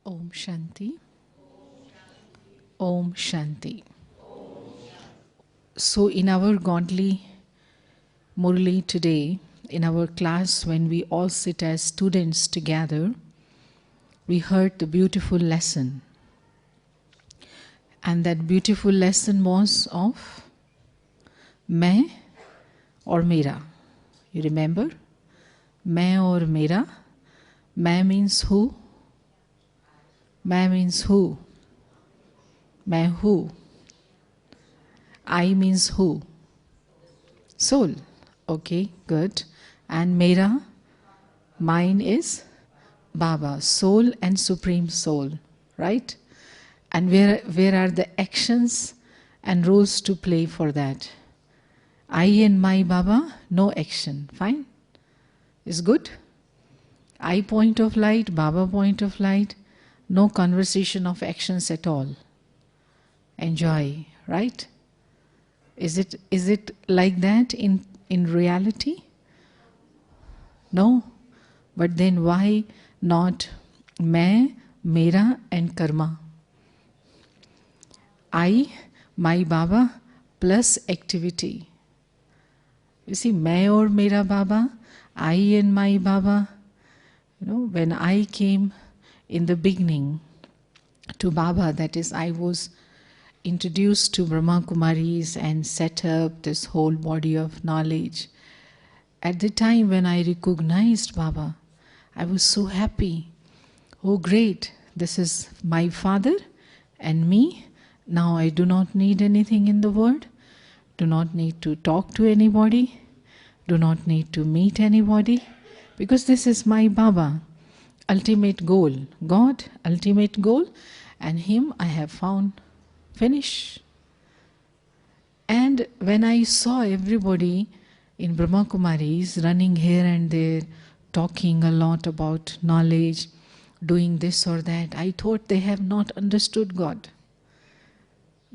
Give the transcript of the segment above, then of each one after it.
Om Shanti. Om Shanti. So in our godly Murli today, in our class when we all sit as students together, we heard the beautiful lesson. And that beautiful lesson was of Main or Mera. You remember? Main or Mera. Main means who? Main means who? Main who? I means who? Soul. Okay, good. And Mera, mine is Baba, soul and supreme soul, right? And where are the actions and roles to play for that? I and my Baba, no action. Fine? Is good? I point of light, Baba point of light, no conversation of actions at all. Enjoy, right? Is it like that in reality? No. But then why not Main, Mera and Karma? I, my Baba plus activity. You see, Main or Mera Baba, I and my Baba. You know, when I came in the beginning to Baba, that is, I was introduced to Brahma Kumaris and set up this whole body of knowledge. At the time when I recognized Baba, I was so happy. Oh great, this is my father and me. Now I do not need anything in the world, do not need to talk to anybody, do not need to meet anybody, because this is my Baba. Ultimate goal, God, ultimate goal, and Him I have found. Finish. And when I saw everybody in Brahma Kumaris running here and there, talking a lot about knowledge, doing this or that, I thought they have not understood God.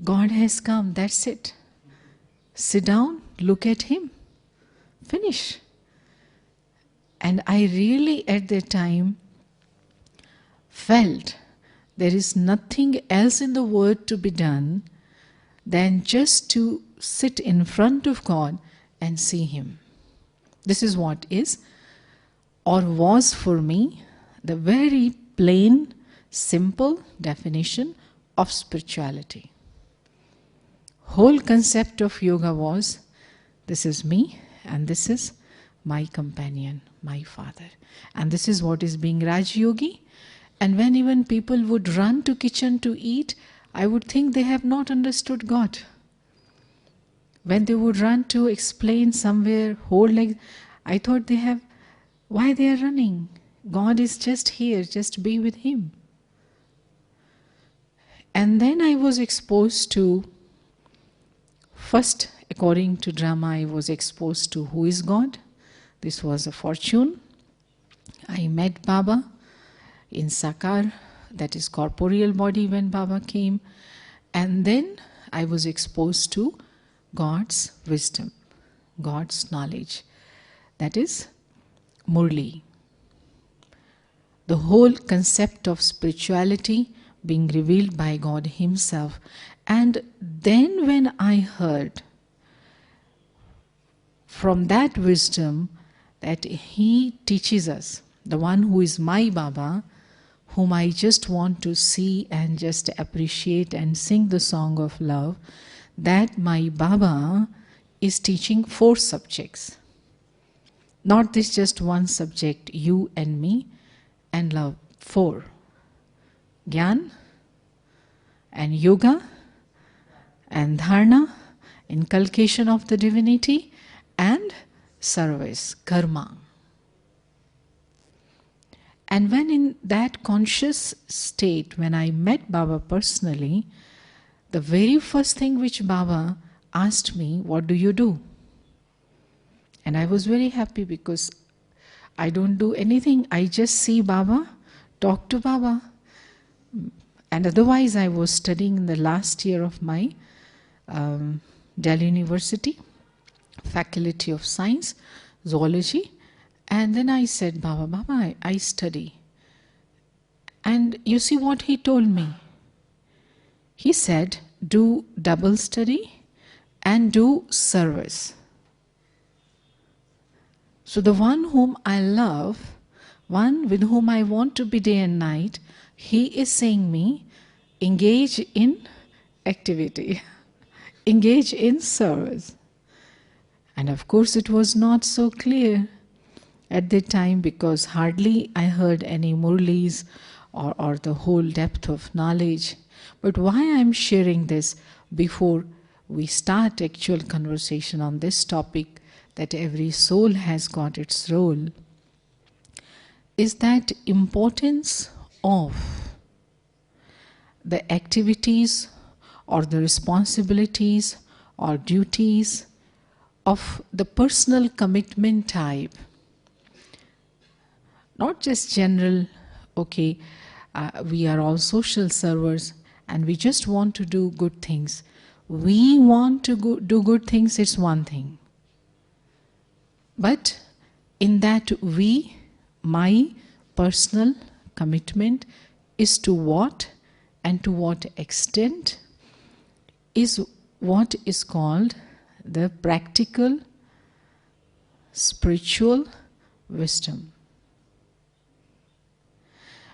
God has come, that's it. Sit down, look at Him, finish. And I really at that time felt there is nothing else in the world to be done than just to sit in front of God and see Him. This is what is or was for me the very plain, simple definition of spirituality. Whole concept of yoga was, this is me and this is my companion, my father. And this is what is being Raj Yogi. And when even people would run to kitchen to eat, I would think they have not understood God. When they would run to explain somewhere, hold like, I thought they have, why they are running? God is just here, just be with Him. And then I was exposed to, first according to drama, I was exposed to who is God. This was a fortune. I met Baba in Sakar, that is corporeal body when Baba came. And then I was exposed to God's wisdom, God's knowledge. That is Murli. The whole concept of spirituality being revealed by God Himself. And then when I heard from that wisdom that He teaches us, the one who is my Baba, whom I just want to see and just appreciate and sing the song of love, that my Baba is teaching 4 subjects. Not this just one subject, you and me and love. 4. Gyan and yoga and dharana, inculcation of the divinity, and service, karma. And when in that conscious state, when I met Baba personally, the very first thing which Baba asked me, what do you do? And I was very happy because I don't do anything. I just see Baba, talk to Baba. And otherwise I was studying in the last year of my Delhi University, Faculty of Science, Zoology. And then I said, Baba, I study. And you see what he told me? He said, do double study and do service. So the one whom I love, one with whom I want to be day and night, he is saying me, engage in activity, engage in service. And of course it was not so clear at that time, because hardly I heard any murlis or the whole depth of knowledge. But why I'm sharing this before we start actual conversation on this topic, that every soul has got its role, is that importance of the activities or the responsibilities or duties of the personal commitment type. Not just general, okay, we are all social servers and we just want to do good things. We want to do good things, it's one thing. But in that my personal commitment is to what and to what extent is what is called the practical spiritual wisdom.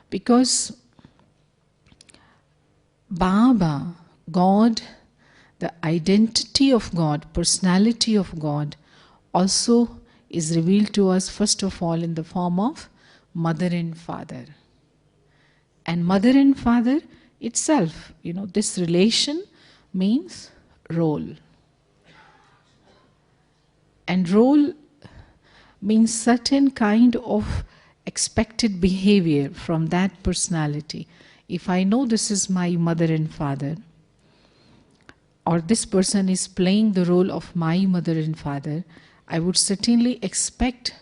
Because Baba, God, the identity of God, personality of God, also is revealed to us first of all in the form of mother and father. And mother and father itself, this relation means role. And role means certain kind of expected behavior from that personality. If I know this is my mother and father, or this person is playing the role of my mother and father, I would certainly expect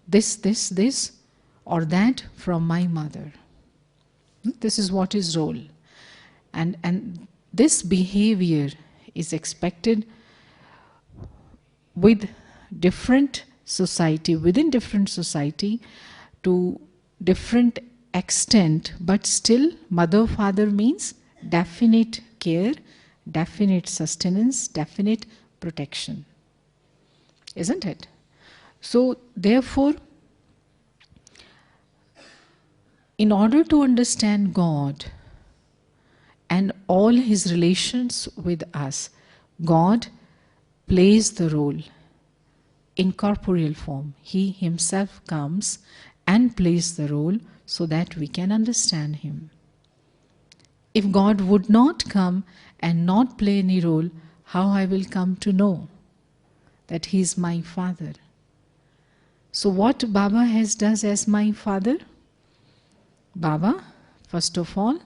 this, or that from my mother. This is what is role. And this behavior is expected with different society, within different society, to different extent, but still mother, father means definite care, definite sustenance, definite protection. Isn't it? So therefore, in order to understand God and all his relations with us, God plays the role in corporeal form. He himself comes and plays the role so that we can understand him. If God would not come and not play any role, how I will come to know that he is my father? So what Baba does as my father? Baba, first of all,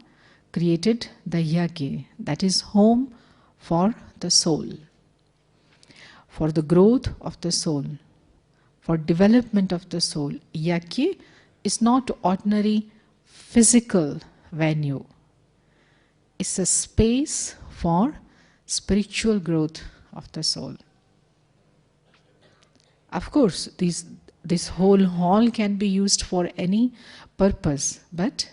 created the yajna, that is home for the soul, for the growth of the soul, for development of the soul. Yajna is not ordinary physical venue. It's a space for spiritual growth of the soul. Of course, this whole hall can be used for any purpose, but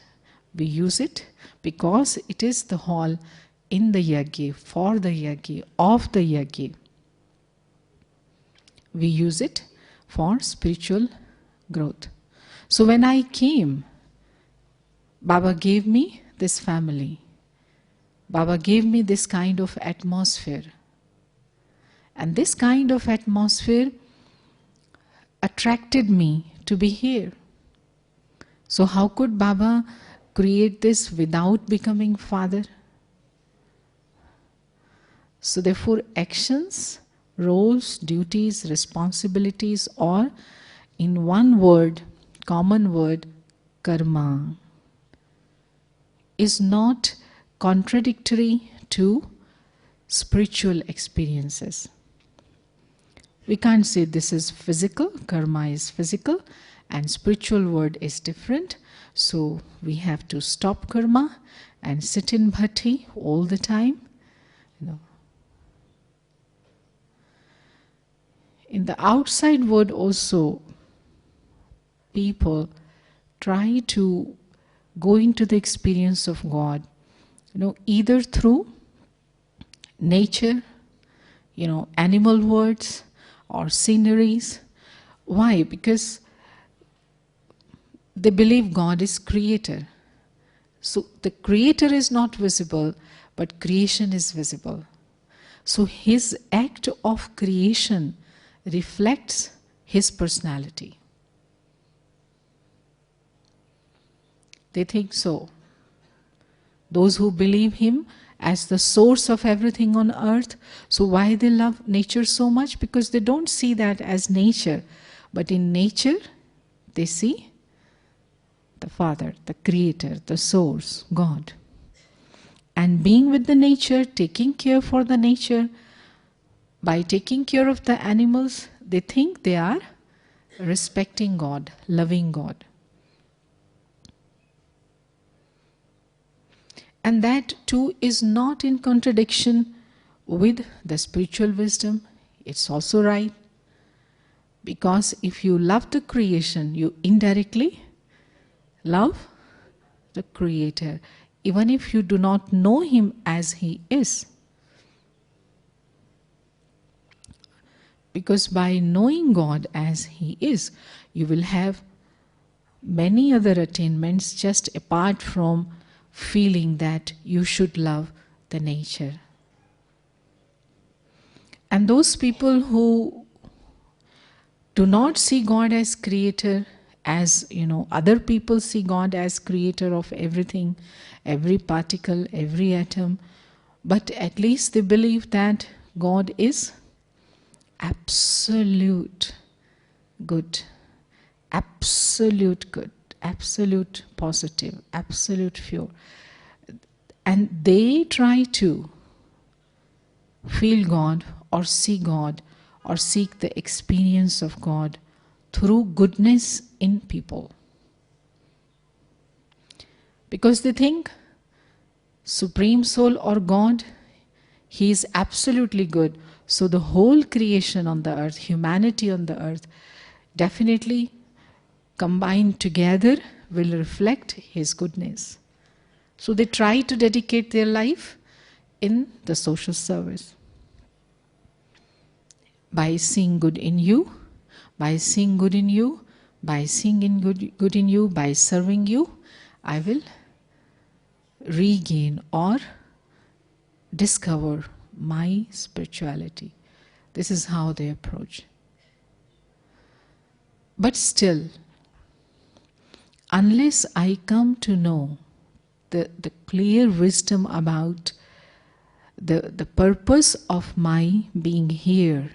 we use it because it is the hall in the yajna, for the yajna, of the yajna. We use it for spiritual growth. So when I came, Baba gave me this family. Baba gave me this kind of atmosphere. And this kind of atmosphere attracted me to be here. So how could Baba create this without becoming father? So therefore actions, roles, duties, responsibilities, or in one word, common word, karma, is not contradictory to spiritual experiences. We can't say this is physical, karma is physical, and spiritual word is different. So we have to stop karma and sit in bhakti all the time. In the outside world also, people try to go into the experience of God, either through nature, animal worlds or sceneries. Why? Because they believe God is creator. So the creator is not visible, but creation is visible. So his act of creation reflects his personality. They think so. Those who believe him as the source of everything on earth. So why they love nature so much? Because they don't see that as nature. But in nature, they see the Father, the Creator, the Source, God. And being with the nature, taking care for the nature, by taking care of the animals, they think they are respecting God, loving God. And that too is not in contradiction with the spiritual wisdom. It's also right. Because if you love the creation, you indirectly love the Creator, even if you do not know him as he is. Because by knowing God as he is, you will have many other attainments just apart from feeling that you should love the nature. And those people who do not see God as creator, as other people see God as creator of everything, every particle, every atom, but at least they believe that God is absolute good, absolute good, absolute positive, absolute pure. And they try to feel God or see God or seek the experience of God through goodness in people. Because they think Supreme Soul or God, he is absolutely good. So the whole creation on the earth, humanity on the earth, definitely combined together will reflect his goodness. So they try to dedicate their life in the social service. By seeing good in you, by seeing good in you, by seeing good in you, by serving you, I will regain or discover my spirituality. This is how they approach. But still, unless I come to know the clear wisdom about the purpose of my being here,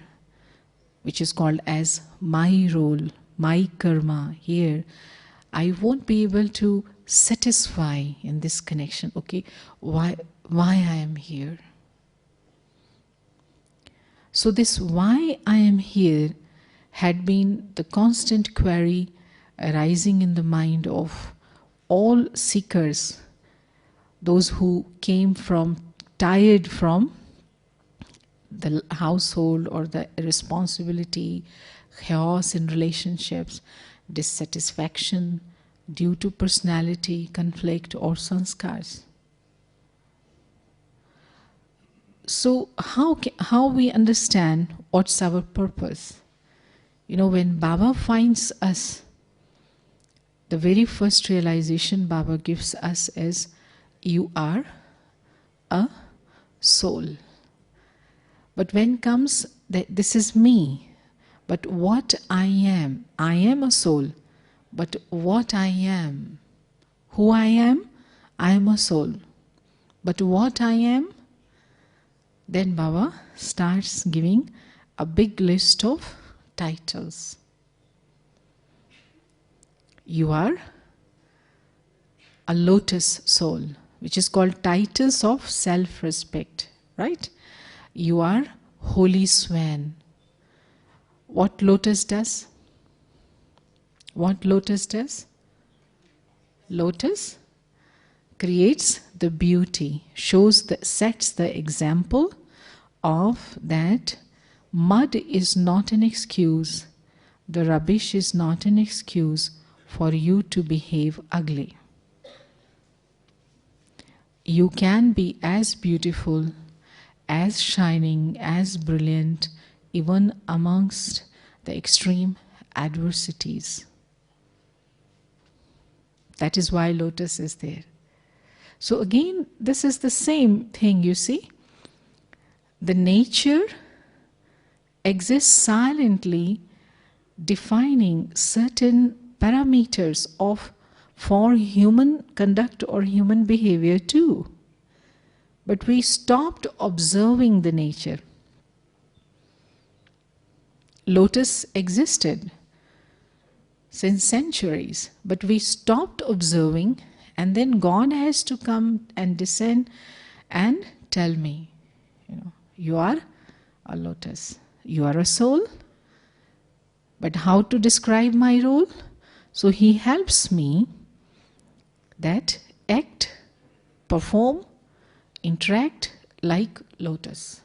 which is called as my role, my karma here, I won't be able to satisfy in this connection. Okay, why I am here? So this why I am here had been the constant query arising in the mind of all seekers, those who came tired from the household or the responsibility, chaos in relationships, dissatisfaction due to personality, conflict or sanskars. So how we understand what's our purpose? When Baba finds us, the very first realization Baba gives us is, you are a soul. But when comes that this is me, but what I am a soul. But what I am, who I am a soul. But what I am, then Baba starts giving a big list of titles. You are a lotus soul, which is called titles of self-respect, right? You are holy swan. What lotus does? What lotus does? Lotus creates the beauty, sets the example of that mud is not an excuse, the rubbish is not an excuse for you to behave ugly. you can be as beautiful, as shining, as brilliant, even amongst the extreme adversities. That is why lotus is there. So again, this is the same thing, you see. The nature exists silently, defining certain parameters for human conduct or human behavior too. But we stopped observing the nature. Lotus existed since centuries, but we stopped observing, and then God has to come and descend and tell me, you are a lotus, you are a soul, but how to describe my role? So He helps me that act, perform, interact like lotus.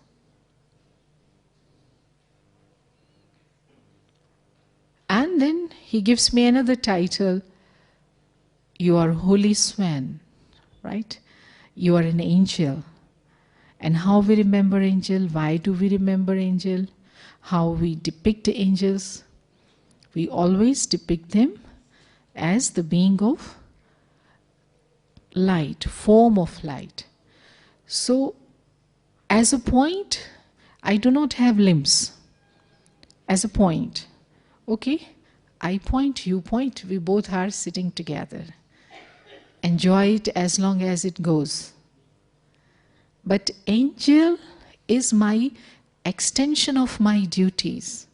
And then He gives me another title, you are holy swan, right? You are an angel. And how we remember angel, why do we remember angel? How we depict angels? We always depict them as the being of light, form of light. So, as a point, I do not have limbs. As a point, okay? I point, you point, we both are sitting together. Enjoy it as long as it goes. But angel is my extension of my duties,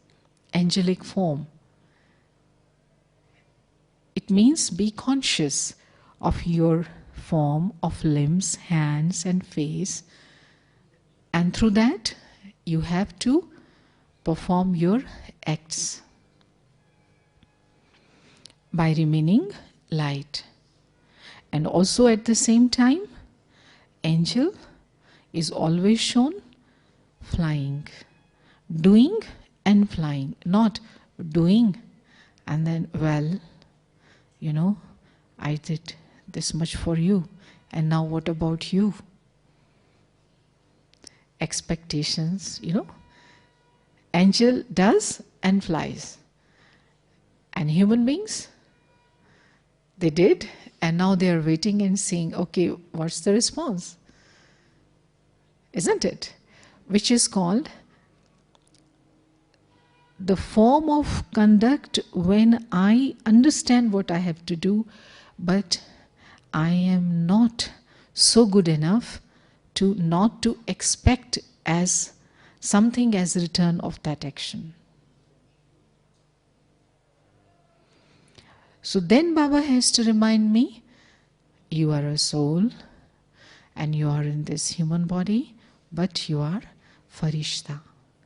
angelic form. It means be conscious of your form of limbs, hands and face, and through that you have to perform your acts by remaining light. And also at the same time, angel is always shown flying, doing and flying, not doing and then, well, I did this much for you, and now what about you? Expectations, Angel does and flies. And human beings, they did, and now they are waiting and seeing, okay, what's the response? Isn't it? Which is called the form of conduct when I understand what I have to do, but I am not so good enough to not to expect as something as a return of that action. So then Baba has to remind me, you are a soul and you are in this human body, but you are farishta.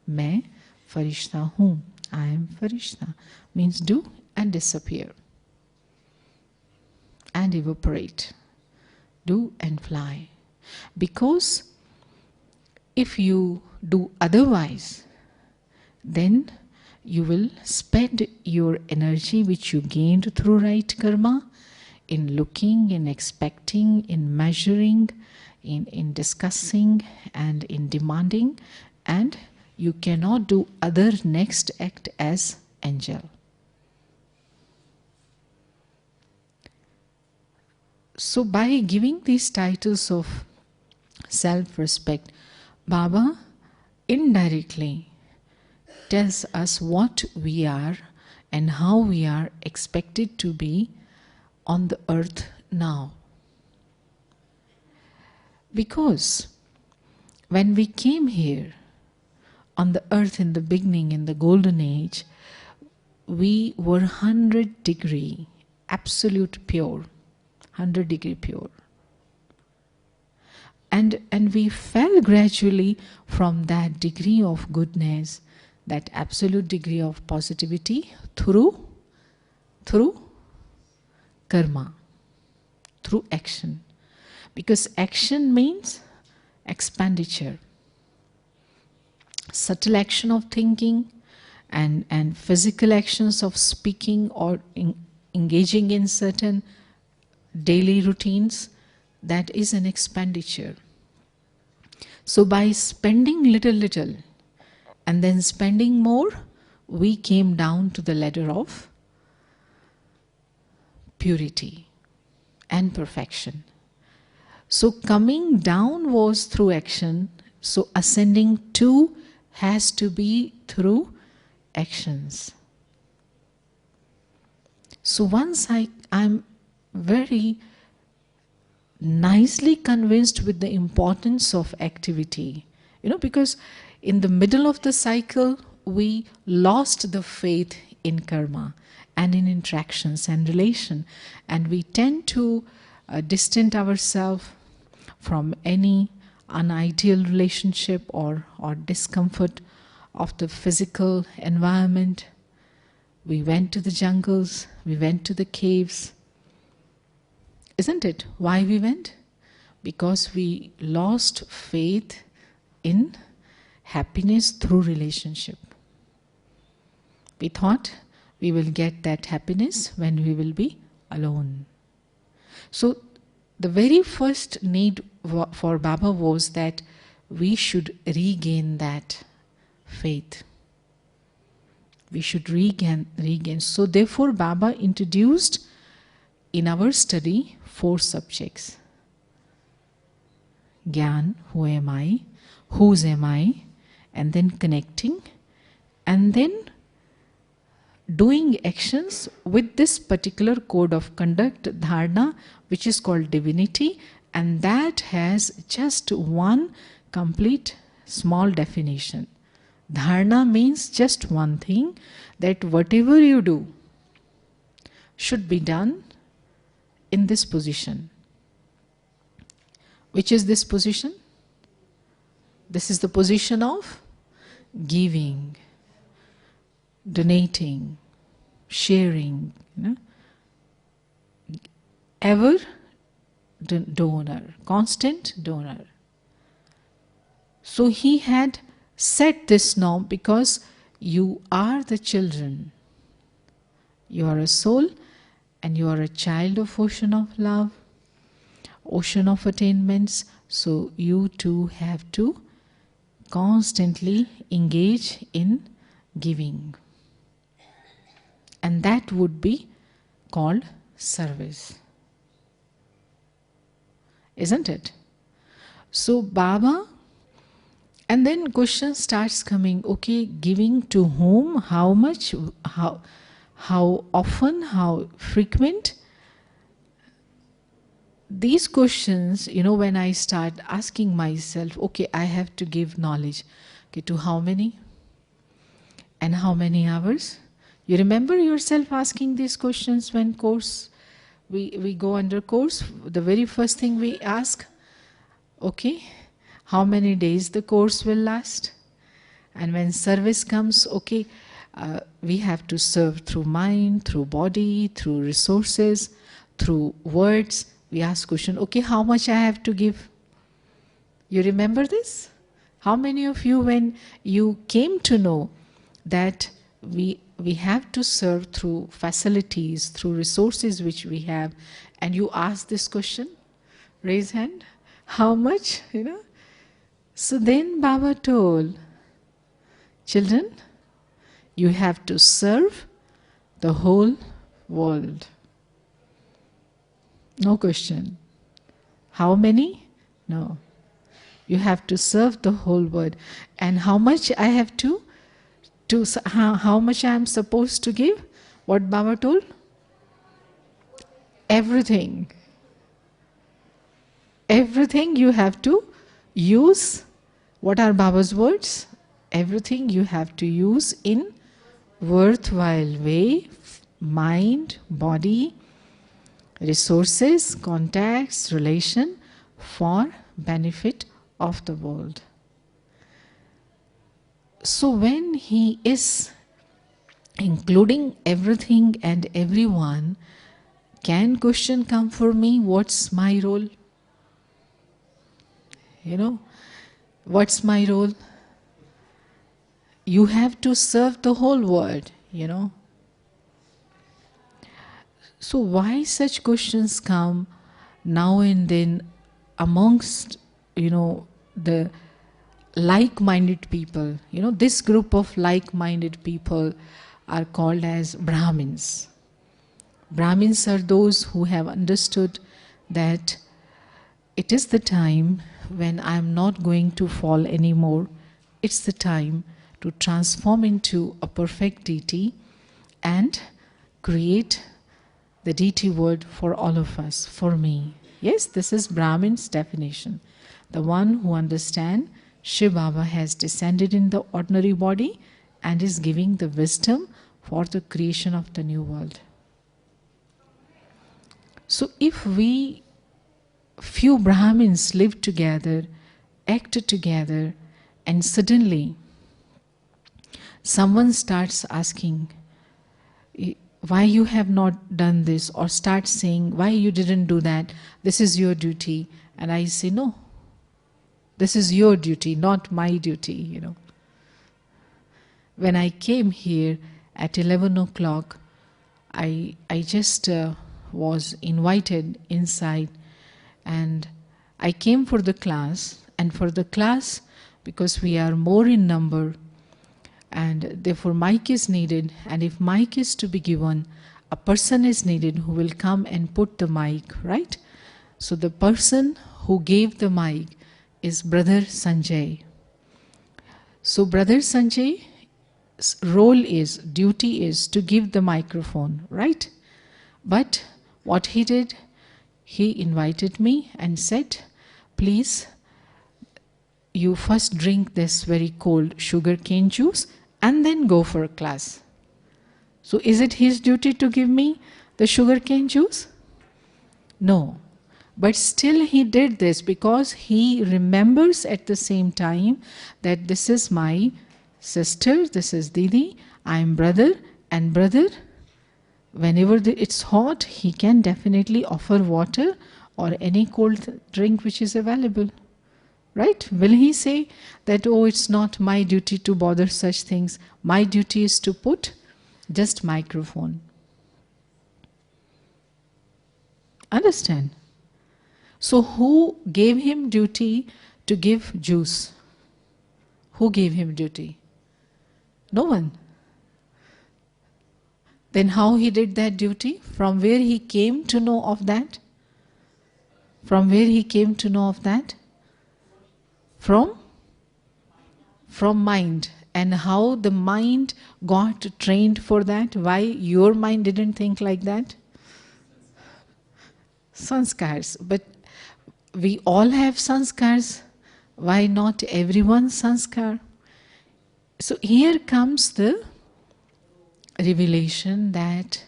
मैं फरिश्ता हूँ. I am farishta. Means do and disappear. And evaporate. Do and fly. Because if you do otherwise, then you will spend your energy which you gained through right karma in looking, in expecting, in measuring, in discussing and in demanding, and you cannot do other next act as angel. So by giving these titles of self-respect, Baba indirectly tells us what we are and how we are expected to be on the earth now. Because when we came here on the earth in the beginning, in the golden age, we were 100 degree, absolute pure, 100 degree pure. And we fell gradually from that degree of goodness, that absolute degree of positivity through karma, through action. Because action means expenditure. Subtle action of thinking and physical actions of speaking or engaging in certain daily routines, that is an expenditure. So by spending little and then spending more, we came down to the ladder of purity and perfection. So coming down was through action, so ascending to has to be through actions. So once I'm very nicely convinced with the importance of activity, because in the middle of the cycle, we lost the faith in karma and in interactions and relation, and we tend to distance ourselves from any unideal relationship or discomfort of the physical environment. We went to the jungles, we went to the caves. Isn't it? Why we went? Because we lost faith in happiness through relationship. We thought we will get that happiness when we will be alone. So the very first need for Baba was that we should regain that faith. We should regain. So therefore Baba introduced in our study 4 subjects. Gyan, who am I? Whose am I? And then connecting, and then doing actions with this particular code of conduct, dharana, which is called divinity, and that has just one complete small definition. Dharana means just one thing, that whatever you do should be done in this position. Which is this position? This is the position of giving, donating, sharing, ever donor, constant donor. So he had set this norm because you are the children. You are a soul and you are a child of ocean of love, ocean of attainments. So you too have to constantly engage in giving. And that would be called service. Isn't it? So Baba, and then question starts coming, okay, giving to whom, how much, how often, how frequent? These questions, when I start asking myself, okay, I have to give knowledge. Okay, to how many? And how many hours? You remember yourself asking these questions when we go under course? The very first thing we ask, okay, how many days the course will last? And when service comes, okay, we have to serve through mind, through body, through resources, through words. We ask question, okay, how much I have to give? You remember this? How many of you, when you came to know that we have to serve through facilities, through resources which we have, and you ask this question? Raise hand. How much? So then Baba told, children, you have to serve the whole world. No question. How many? No. You have to serve the whole world. And how much I have to how much I am supposed to give? What Baba told? Everything. Everything you have to use. What are Baba's words? Everything you have to use in worthwhile way, mind, body, resources, contacts, relation, for benefit of the world. So when he is including everything and everyone, can question come for me, what's my role? What's my role? You have to serve the whole world, So why such questions come? now and then amongst, the like-minded people, this group of like-minded people are called as Brahmins. Brahmins are those who have understood that it is the time when I am not going to fall anymore. It's the time to transform into a perfect deity and create the deity word for all of us, for me. Yes, this is Brahmin's definition. The one who understands Shiv Baba has descended in the ordinary body and is giving the wisdom for the creation of the new world. So if we, few Brahmins, live together, act together, and suddenly someone starts asking, why you have not done this, or starts saying, why you didn't do that, this is your duty. And I say, no, this is your duty, not my duty, When I came here at 11 o'clock, I just was invited inside, and I came for the class, and for the class, because we are more in number, and therefore mic is needed, and if mic is to be given, a person is needed who will come and put the mic, right? So the person who gave the mic is Brother Sanjay. So Brother Sanjay's role is, duty is to give the microphone, right? But what he did, he invited me and said, please, you first drink this very cold sugar cane juice and then go for a class. So is it his duty to give me the sugar cane juice? No. But still he did this because he remembers at the same time that this is my sister, this is Didi, I am brother, and brother, whenever it's hot, he can definitely offer water or any cold drink which is available. Right? Will he say that, oh, it's not my duty to bother such things. My duty is to put just microphone. Understand? So who gave him duty to give juice? Who gave him duty? No one. Then how he did that duty? From where he came to know of that? From where he came to know of that? From mind. And how the mind got trained for that? Why your mind didn't think like that? Sanskars. But we all have sanskars. Why not everyone's sanskar? So here comes the revelation that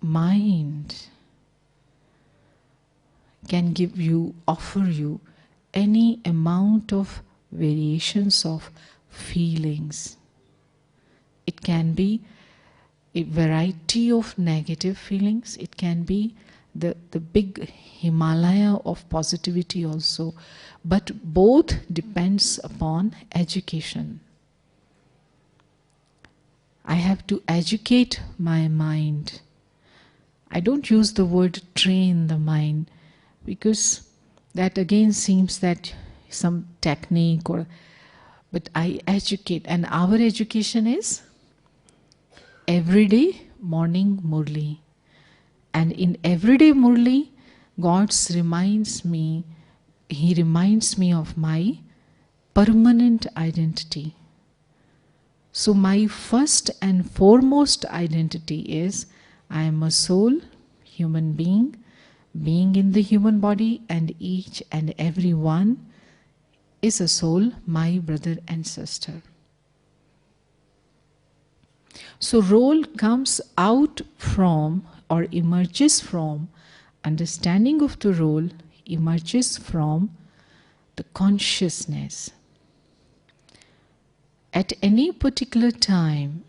mind can offer you any amount of variations of feelings. It can be a variety of negative feelings. It can be the big Himalaya of positivity also. But both depends upon education. I have to educate my mind. I don't use the word train the mind, because that again seems that some technique, but I educate, and our education is everyday morning Murli. And in everyday Murli, He reminds me of my permanent identity. So my first and foremost identity is I am a soul, human being in the human body, and each and every one is a soul, my brother and sister. So role comes out from or emerges from understanding of the role, emerges from the consciousness. At any particular time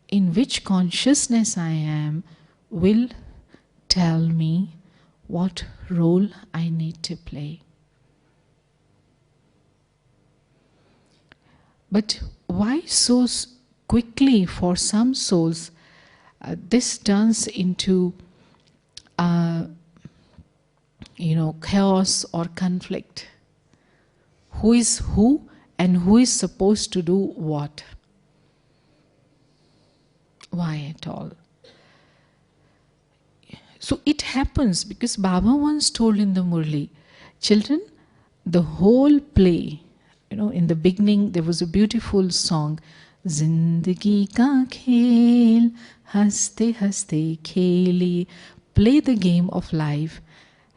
in which consciousness I am will tell me what role I need to play. But why so quickly for some souls this turns into chaos or conflict. Who is who and who is supposed to do what? Why at all? So it happens because Baba once told in the Murli, children, the whole play, in the beginning there was a beautiful song, Zindagi ka khel, haste haste kheli. Play the game of life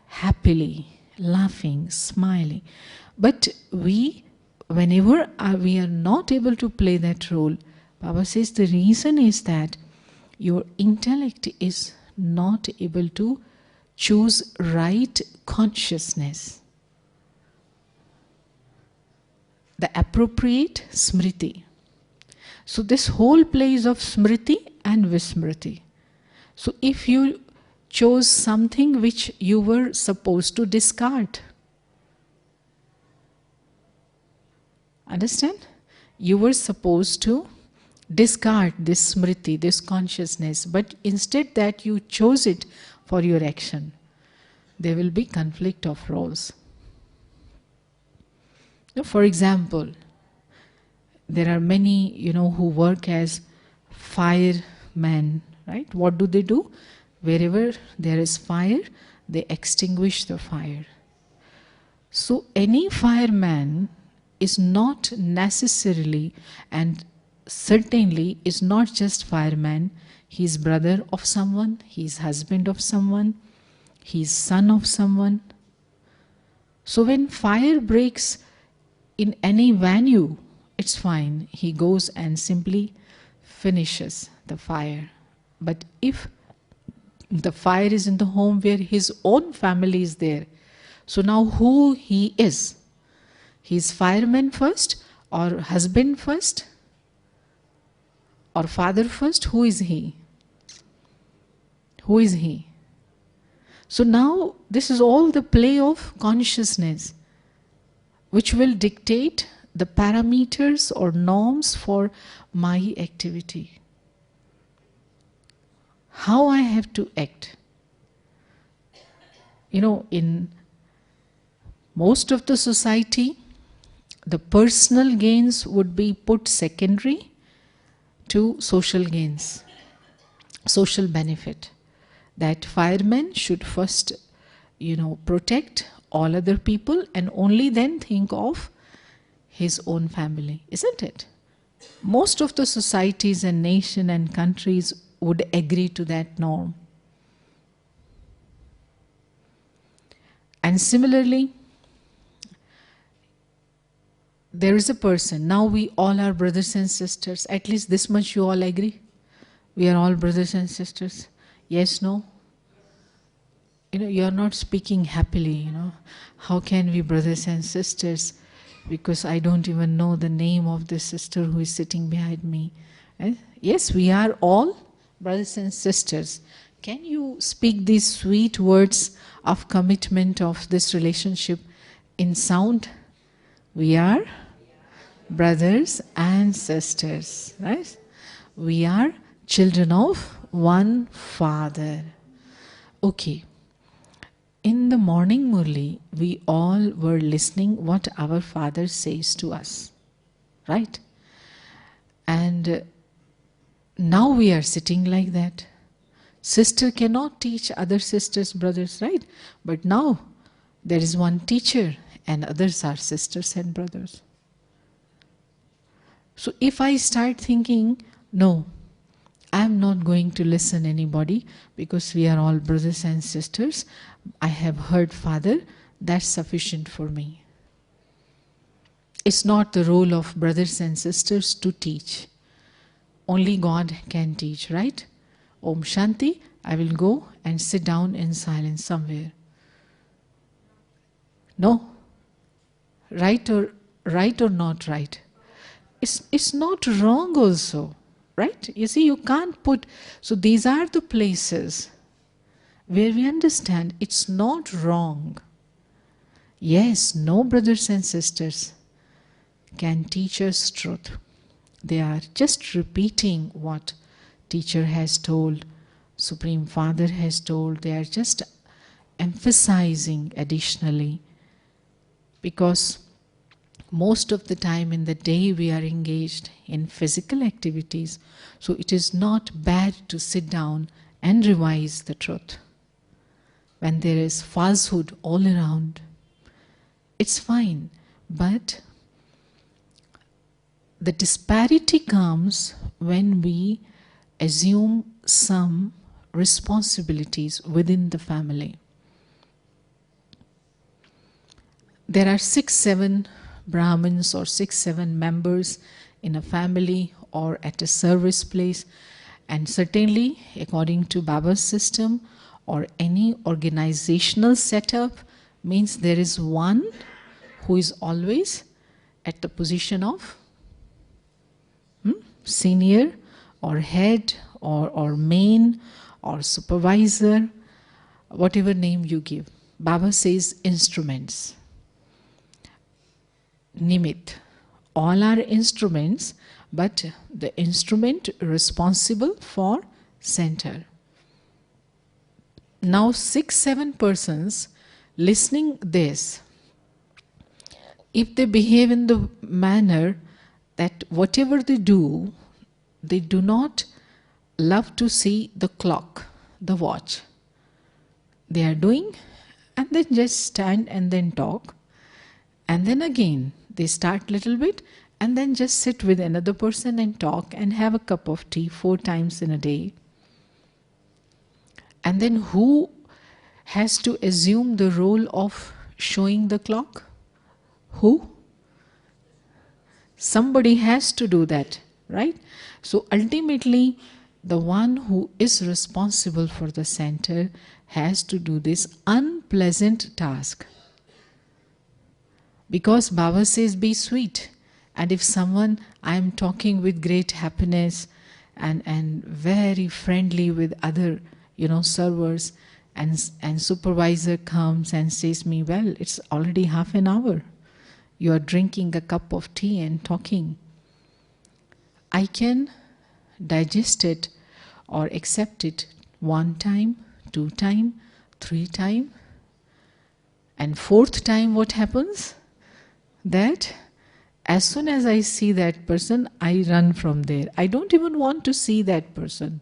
happily, laughing, smiling. But whenever we are not able to play that role, Baba says the reason is that your intellect is not able to choose right consciousness, the appropriate smriti. So this whole play is of smriti and vismriti. So if you chose something which you were supposed to discard, understand? You were supposed to discard this smriti, this consciousness, but instead that you chose it for your action, there will be conflict of roles. For example, there are many, who work as firemen, right? What do? Wherever there is fire, they extinguish the fire. So any fireman is not necessarily and certainly is not just fireman. He is brother of someone, he is husband of someone, he is son of someone. So when fire breaks in any venue, it's fine. He goes and simply finishes the fire. But if the fire is in the home where his own family is there, so now who he is? He is fireman first, or husband first, or father first? Who is he? Who is he? So now this is all the play of consciousness, which will dictate the parameters or norms for my activity. How I have to act. In most of the society, the personal gains would be put secondary to social gains, social benefit. That fireman should first, protect all other people and only then think of his own family, isn't it? Most of the societies and nation and countries would agree to that norm. And similarly, there is a person, now we all are brothers and sisters, at least this much you all agree? We are all brothers and sisters. Yes, no? You are not speaking happily, How can we brothers and sisters? Because I don't even know the name of the sister who is sitting behind me. Yes, we are all brothers and sisters. Can you speak these sweet words of commitment of this relationship in sound? We are brothers and sisters, right? We are children of one Father. Okay. In the morning Murli, we all were listening what our Father says to us, right? And now we are sitting like that. Sister cannot teach other sisters, brothers, right? But now there is one teacher and others are sisters and brothers. So if I start thinking, no, I am not going to listen anybody because we are all brothers and sisters, I have heard Father, that's sufficient for me. It's not the role of brothers and sisters to teach. Only God can teach, right? Om Shanti, I will go and sit down in silence somewhere. No? Right or not right? It's not wrong also, right? You see, you can't put... So these are the places where we understand it's not wrong. Yes, no brothers and sisters can teach us truth. They are just repeating what teacher has told, Supreme Father has told. They are just, emphasizing additionally, because most of the time in the day we are engaged in physical activities, so it is not bad to sit down and revise the truth. When there is falsehood all around, it's fine, but the disparity comes when we assume some responsibilities within the family. There are 6-7 Brahmins or 6-7 members in a family or at a service place, and certainly according to Baba's system or any organizational setup means there is one who is always at the position of senior or head or main or supervisor, whatever name you give. Baba says instruments. Nimit. All are instruments, but the instrument responsible for center. Now 6-7 persons listening this, if they behave in the manner that whatever they do not love to see the clock, the watch. They are doing and then just stand and then talk, and then again they start little bit and then just sit with another person and talk and have a cup of tea 4 times in a day. And then who has to assume the role of showing the clock? Who? Somebody has to do that, right? So ultimately, the one who is responsible for the center has to do this unpleasant task. Because Baba says, be sweet. And if someone, I am talking with great happiness and very friendly with other, servers, and supervisor comes and says me, well, it's already half an hour. You are drinking a cup of tea and talking. I can digest it or accept it 1 time, 2 time, 3 time, and 4th time what happens? That as soon as I see that person, I run from there. I don't even want to see that person.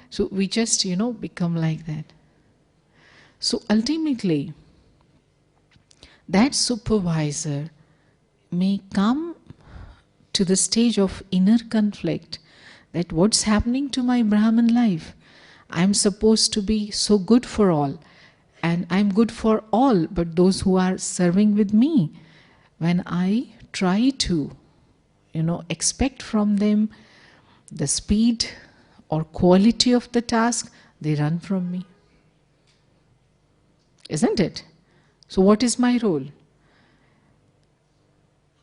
So we just, become like that. So ultimately, that supervisor may come to the stage of inner conflict, that what's happening to my Brahman life? I'm supposed to be so good for all, and I'm good for all, but those who are serving with me, when I try to, expect from them the speed or quality of the task, they run from me. Isn't it? So what is my role?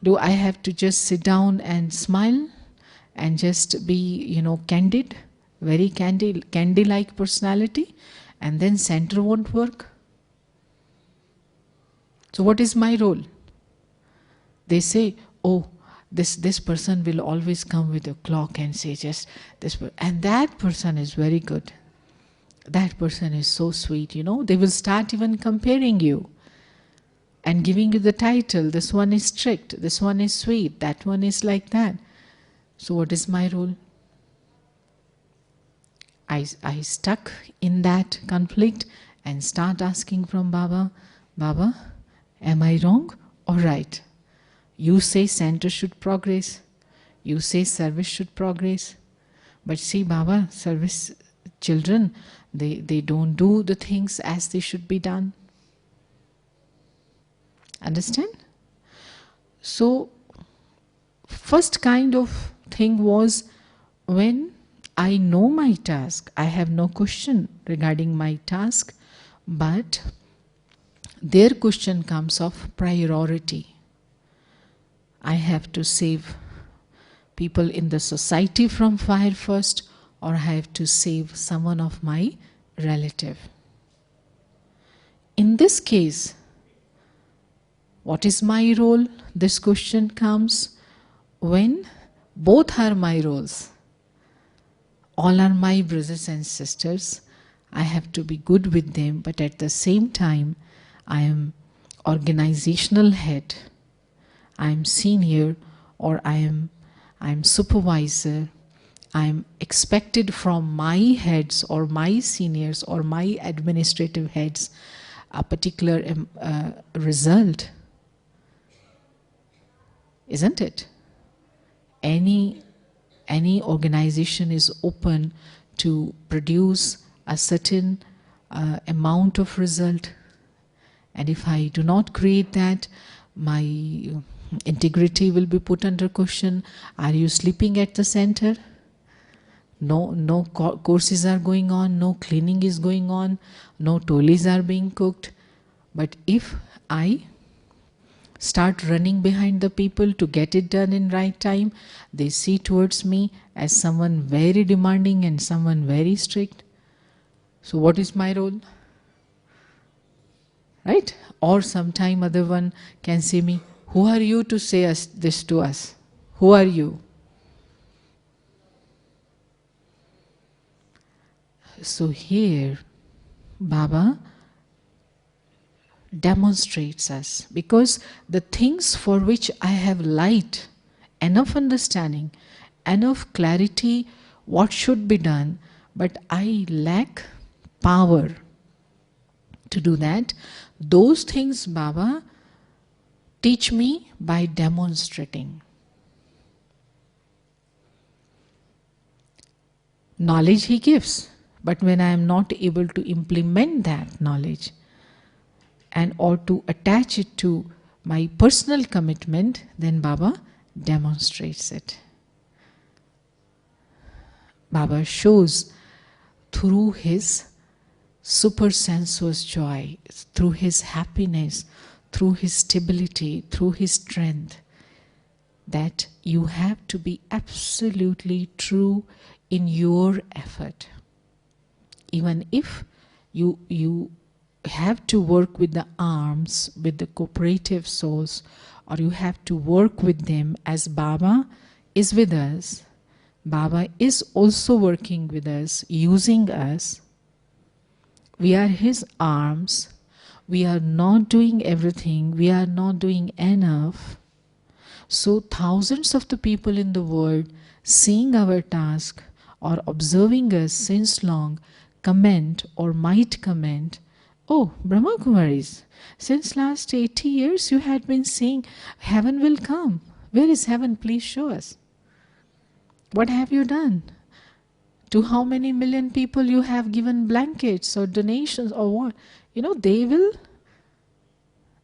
Do I have to just sit down and smile and just be, candid, very candy-like personality, and then center won't work? So what is my role? They say, oh, this person will always come with a clock and say just this, and that person is very good. That person is so sweet, They will start even comparing you and giving you the title. This one is strict, this one is sweet, that one is like that. So what is my role? I stuck in that conflict and start asking from Baba, Baba, am I wrong or right? You say center should progress. You say service should progress. But see, Baba, service children, they don't do the things as they should be done. Understand? So, first kind of thing was, when I know my task, I have no question regarding my task, but their question comes of priority. I have to save people in the society from fire first, or I have to save someone of my relative. In this case, what is my role? This question comes when both are my roles. All are my brothers and sisters. I have to be good with them, but at the same time, I am organizational head, I am senior, or I am supervisor. I am expected from my heads or my seniors or my administrative heads a particular result, isn't it? Any organization is open to produce a certain amount of result, and if I do not create that, my integrity will be put under question. Are you sleeping at the center? No courses are going on, no cleaning is going on, no tolis are being cooked. But if I start running behind the people to get it done in right time, they see towards me as someone very demanding and someone very strict. So what is my role? Right? Or sometime other one can say me, who are you to say this to us? Who are you? So here, Baba demonstrates us, because the things for which I have light, enough understanding, enough clarity, what should be done, but I lack power to do that, those things Baba teach me by demonstrating. Knowledge he gives, but when I am not able to implement that knowledge and or to attach it to my personal commitment, then Baba demonstrates it. Baba shows through his super sensuous joy, through his happiness, through his stability, through his strength, that you have to be absolutely true in your effort. Even if you have to work with the arms, with the cooperative souls, or you have to work with them as Baba is with us, Baba is also working with us, using us. We are his arms. We are not doing everything. We are not doing enough. So thousands of the people in the world seeing our task or observing us since long comment or might comment, oh, Brahma Kumaris, since last 80 years you had been saying heaven will come. Where is heaven? Please show us. What have you done? To how many million people you have given blankets or donations or what? You know, they will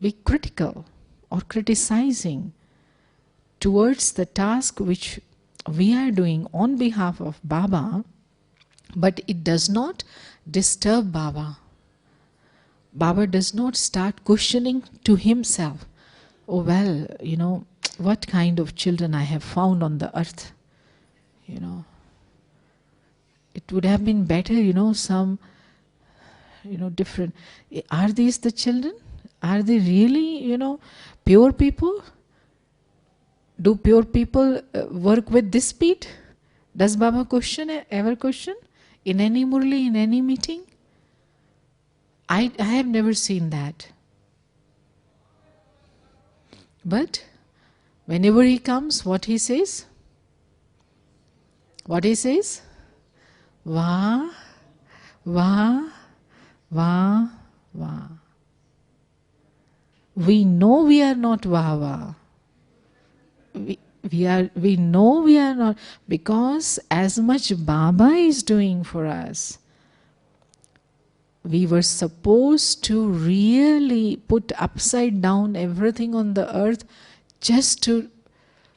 be critical or criticizing towards the task which we are doing on behalf of Baba, but it does not disturb Baba. Baba does not start questioning to himself, oh well, you know, what kind of children I have found on the earth, you know. It would have been better, you know, some, you know, different. Are these the children? Are they really, you know, pure people? Do pure people work with this speed? Does Baba ever question? In any murli, in any meeting? I have never seen that. But whenever he comes, what he says? What he says? Vah, vah, vah, vah. We know we are not vah, vah. We know we are not, because as much Baba is doing for us, we were supposed to really put upside down everything on the earth just to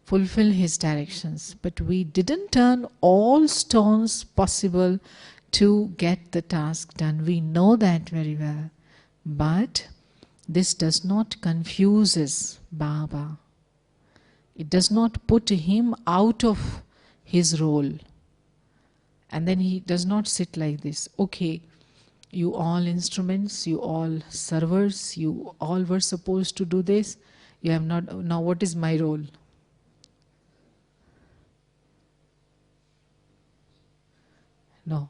fulfill his directions. But we didn't turn all stones possible to get the task done. We know that very well. But this does not confuse Baba. It does not put him out of his role. And then he does not sit like this. Okay, you all instruments, you all servers, you all were supposed to do this. You have not. Now what is my role? No.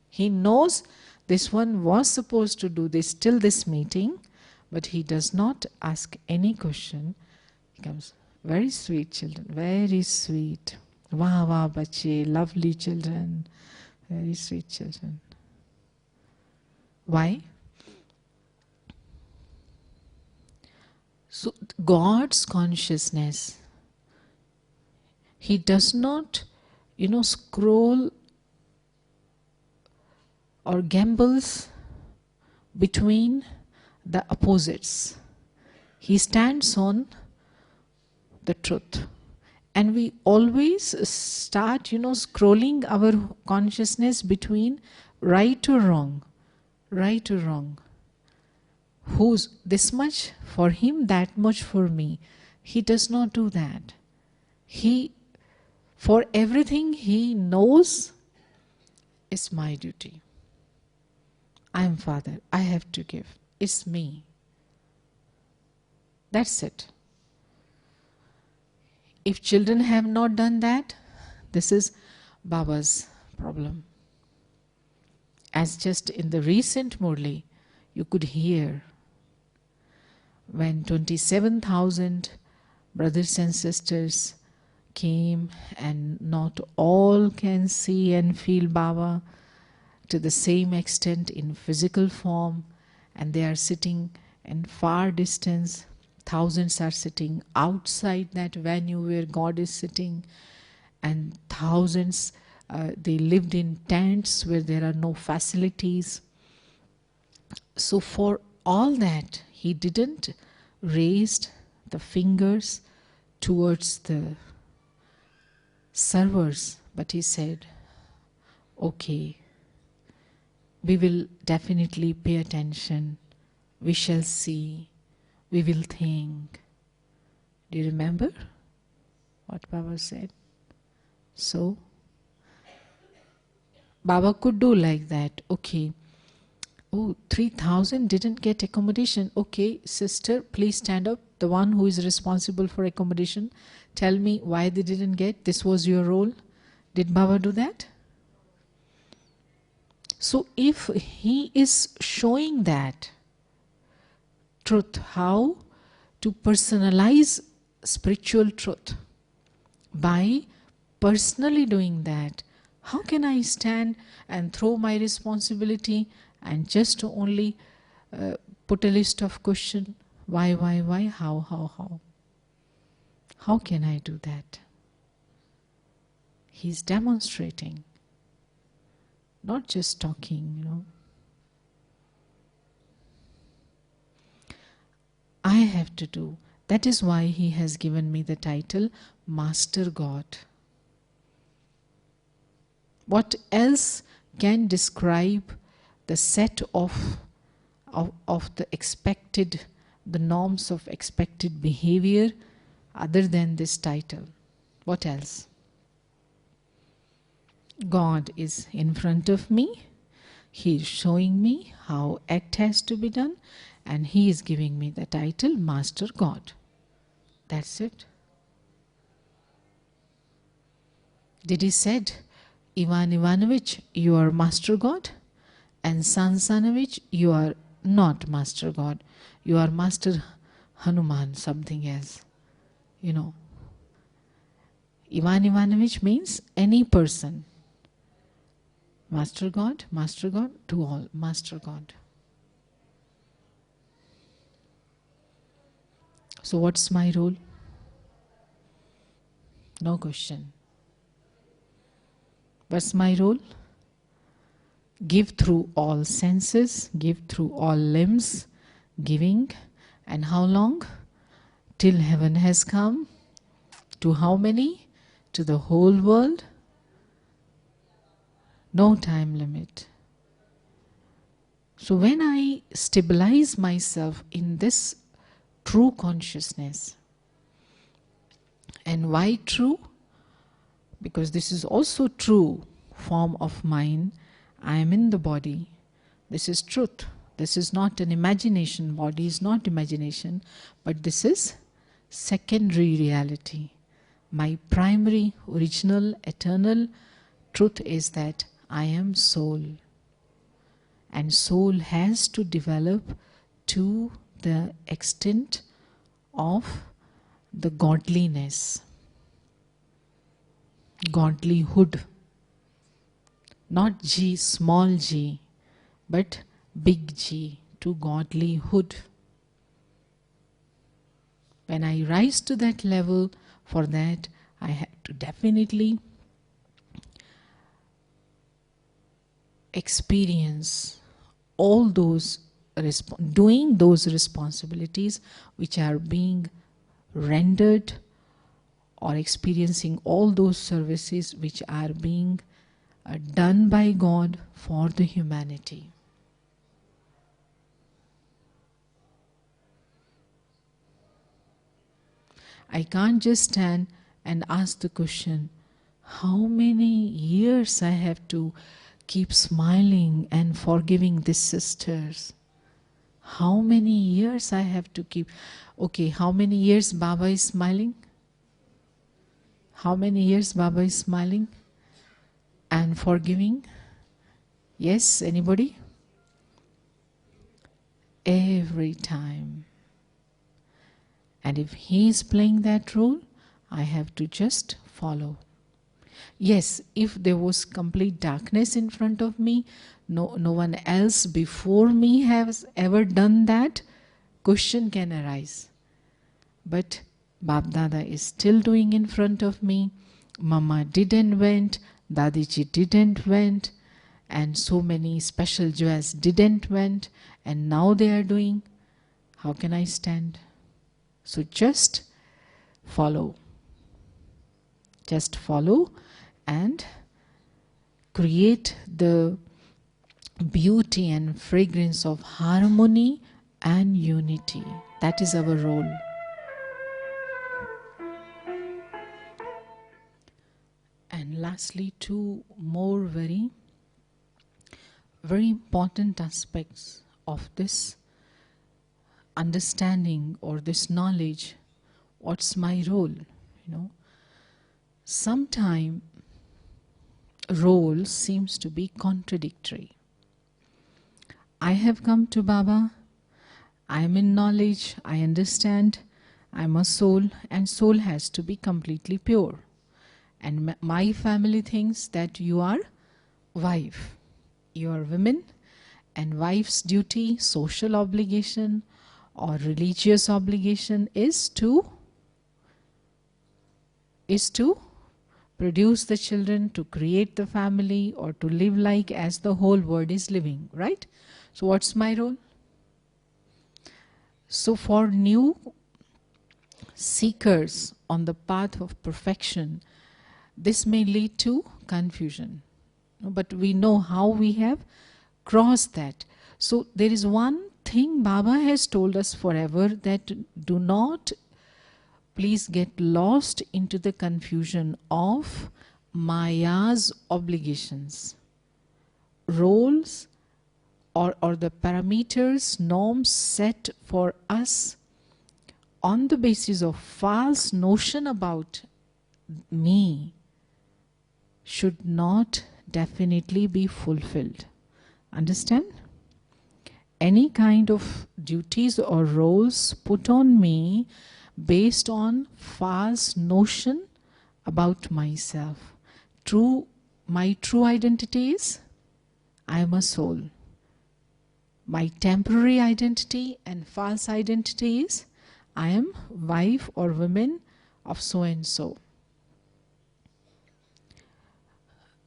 He knows This one was supposed to do this till this meeting, but he does not ask any question. He comes, very sweet children, very sweet. Wah wah bache, lovely children, very sweet children. Why? So God's consciousness, He does not, scroll or gambles between the opposites. He stands on the truth. And we always start, scrolling our consciousness between right or wrong, right or wrong. Who's this much for him, that much for me. He does not do that. For everything he knows, it's my duty. I'm father, I have to give. It's me. That's it. If children have not done that, this is Baba's problem. As just in the recent Murli, you could hear when 27,000 brothers and sisters came, and not all can see and feel Baba to the same extent in physical form, and they are sitting in far distance. Thousands are sitting outside that venue where God is sitting, and thousands, they lived in tents where there are no facilities. So for all that, he didn't raise the fingers towards the servers, but he said, okay, we will definitely pay attention, we shall see, we will think. Do you remember what Baba said? So, Baba could do like that. Okay, oh, 3,000 didn't get accommodation. Okay, sister, please stand up. The one who is responsible for accommodation, tell me why they didn't get. This was your role. Did Baba do that? So if he is showing that truth, how to personalize spiritual truth, by personally doing that, how can I stand and throw my responsibility and just only put a list of questions? Why, how? How can I do that? He's demonstrating, not just talking, I have to do. That is why he has given me the title Master God. What else can describe the set of the expected, the norms of expected behavior other than this title? What else? God is in front of me. He is showing me how act has to be done, and he is giving me the title Master God. That's it. Did he said, Ivan Ivanovich, you are Master God, and San Sanovich, you are not Master God. You are Master Hanuman, something else. Ivan Ivanovich means any person. Master God to all, Master God. So what's my role? No question. What's my role? Give through all senses, give through all limbs, giving. And how long? Till heaven has come. To how many? To the whole world. No time limit. So when I stabilize myself in this true consciousness, and why true? Because this is also true form of mine. I am in the body. This is truth. This is not an imagination. Body is not imagination, but this is secondary reality. My primary, original, eternal truth is that I am soul. And soul has to develop to the extent of the godliness, godlyhood. Not G, small g, but big G, to godlyhood. When I rise to that level, for that I have to definitely experience all those, doing those responsibilities which are being rendered, or experiencing all those services which are being done by God for the humanity. I can't just stand and ask the question, how many years I have to keep smiling and forgiving these sisters? How many years I have to keep? Okay, how many years Baba is smiling? How many years Baba is smiling and forgiving? Yes, anybody? Every time. And if he is playing that role, I have to just follow. Yes, if there was complete darkness in front of me, no one else before me has ever done that, question can arise. But Bab Dada is still doing in front of me. Mama didn't went, Dadiji didn't went, and so many special jewels didn't went, and now they are doing. How can I stand? So just follow. Just follow and create the beauty and fragrance of harmony and unity. That is our role. And lastly, two more very, very important aspects of this understanding or this knowledge. What's my role? Sometimes role seems to be contradictory. I have come to Baba, I am in knowledge, I understand, I am a soul, and soul has to be completely pure. And my family thinks that you are wife, you are women, and wife's duty, social obligation or religious obligation is to produce the children, to create the family, or to live like as the whole world is living, right? So what's my role? So for new seekers on the path of perfection, this may lead to confusion. But we know how we have crossed that. So there is one thing Baba has told us forever, that do not please get lost into the confusion of Maya's obligations. Roles or the parameters, norms set for us on the basis of false notion about me should not definitely be fulfilled. Understand? Any kind of duties or roles put on me based on false notion about myself. My true identity is I am a soul. My temporary identity and false identity is I am wife or woman of so and so.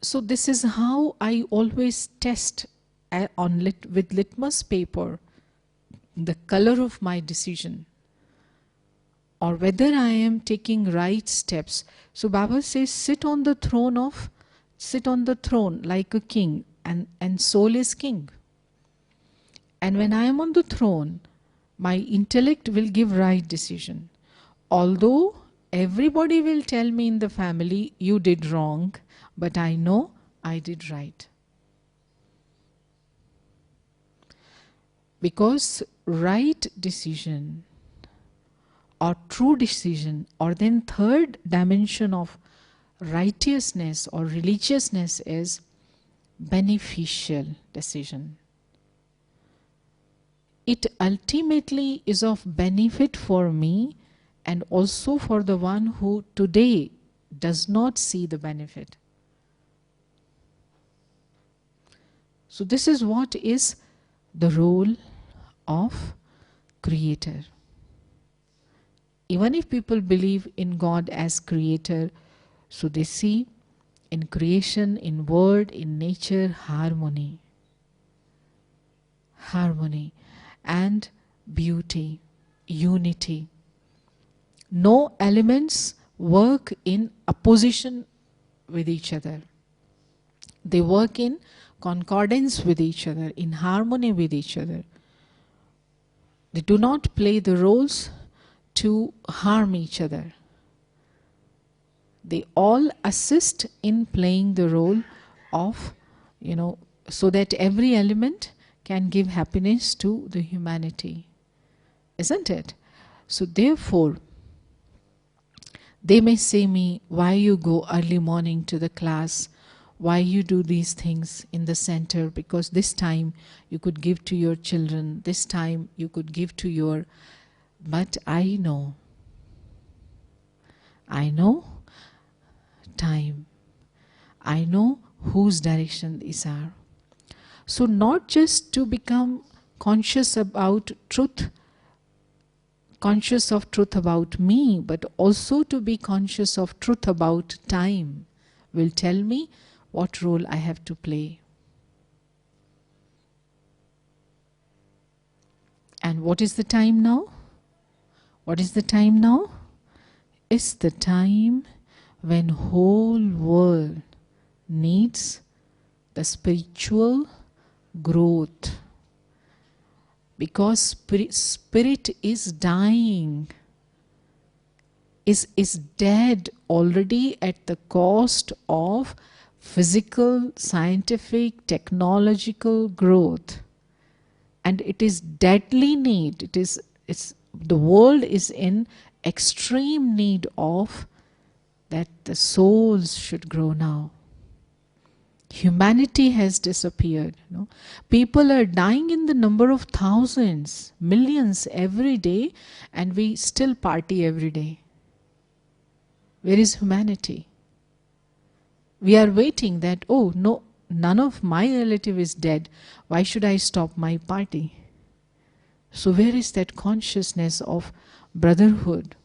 So this is how I always test with litmus paper the color of my decision, or whether I am taking right steps. So Baba says, sit on the throne like a king, and soul is king. And when I am on the throne, my intellect will give right decision. Although everybody will tell me in the family, you did wrong, but I know I did right. Because right decision or true decision, or then third dimension of righteousness or religiousness, is beneficial decision. it ultimately is of benefit for me and also for the one who today does not see the benefit. So this is what is the role of creator. Even if people believe in God as creator, so they see in creation, in word, in nature, harmony. Harmony and beauty, unity. No elements work in opposition with each other. They work in concordance with each other, in harmony with each other. They do not play the roles to harm each other. They all assist in playing the role of, so that every element can give happiness to the humanity. Isn't it? So therefore, they may say me, why you go early morning to the class? Why you do these things in the center? Because this time you could give to your children. This time you could give to your... But I know time. I know whose direction these are. So not just to become conscious about truth, conscious of truth about me, but also to be conscious of truth about time will tell me what role I have to play. And what is the time now? What is the time now? It's the time when whole world needs the spiritual growth. Because spirit is dying, is dead already at the cost of physical, scientific, technological growth. And it is deadly need. The world is in extreme need of that the souls should grow now. Humanity has disappeared. People are dying in the number of thousands, millions every day, and we still party every day. Where is humanity? We are waiting that, oh no, none of my relative is dead. Why should I stop my party? So where is that consciousness of brotherhood?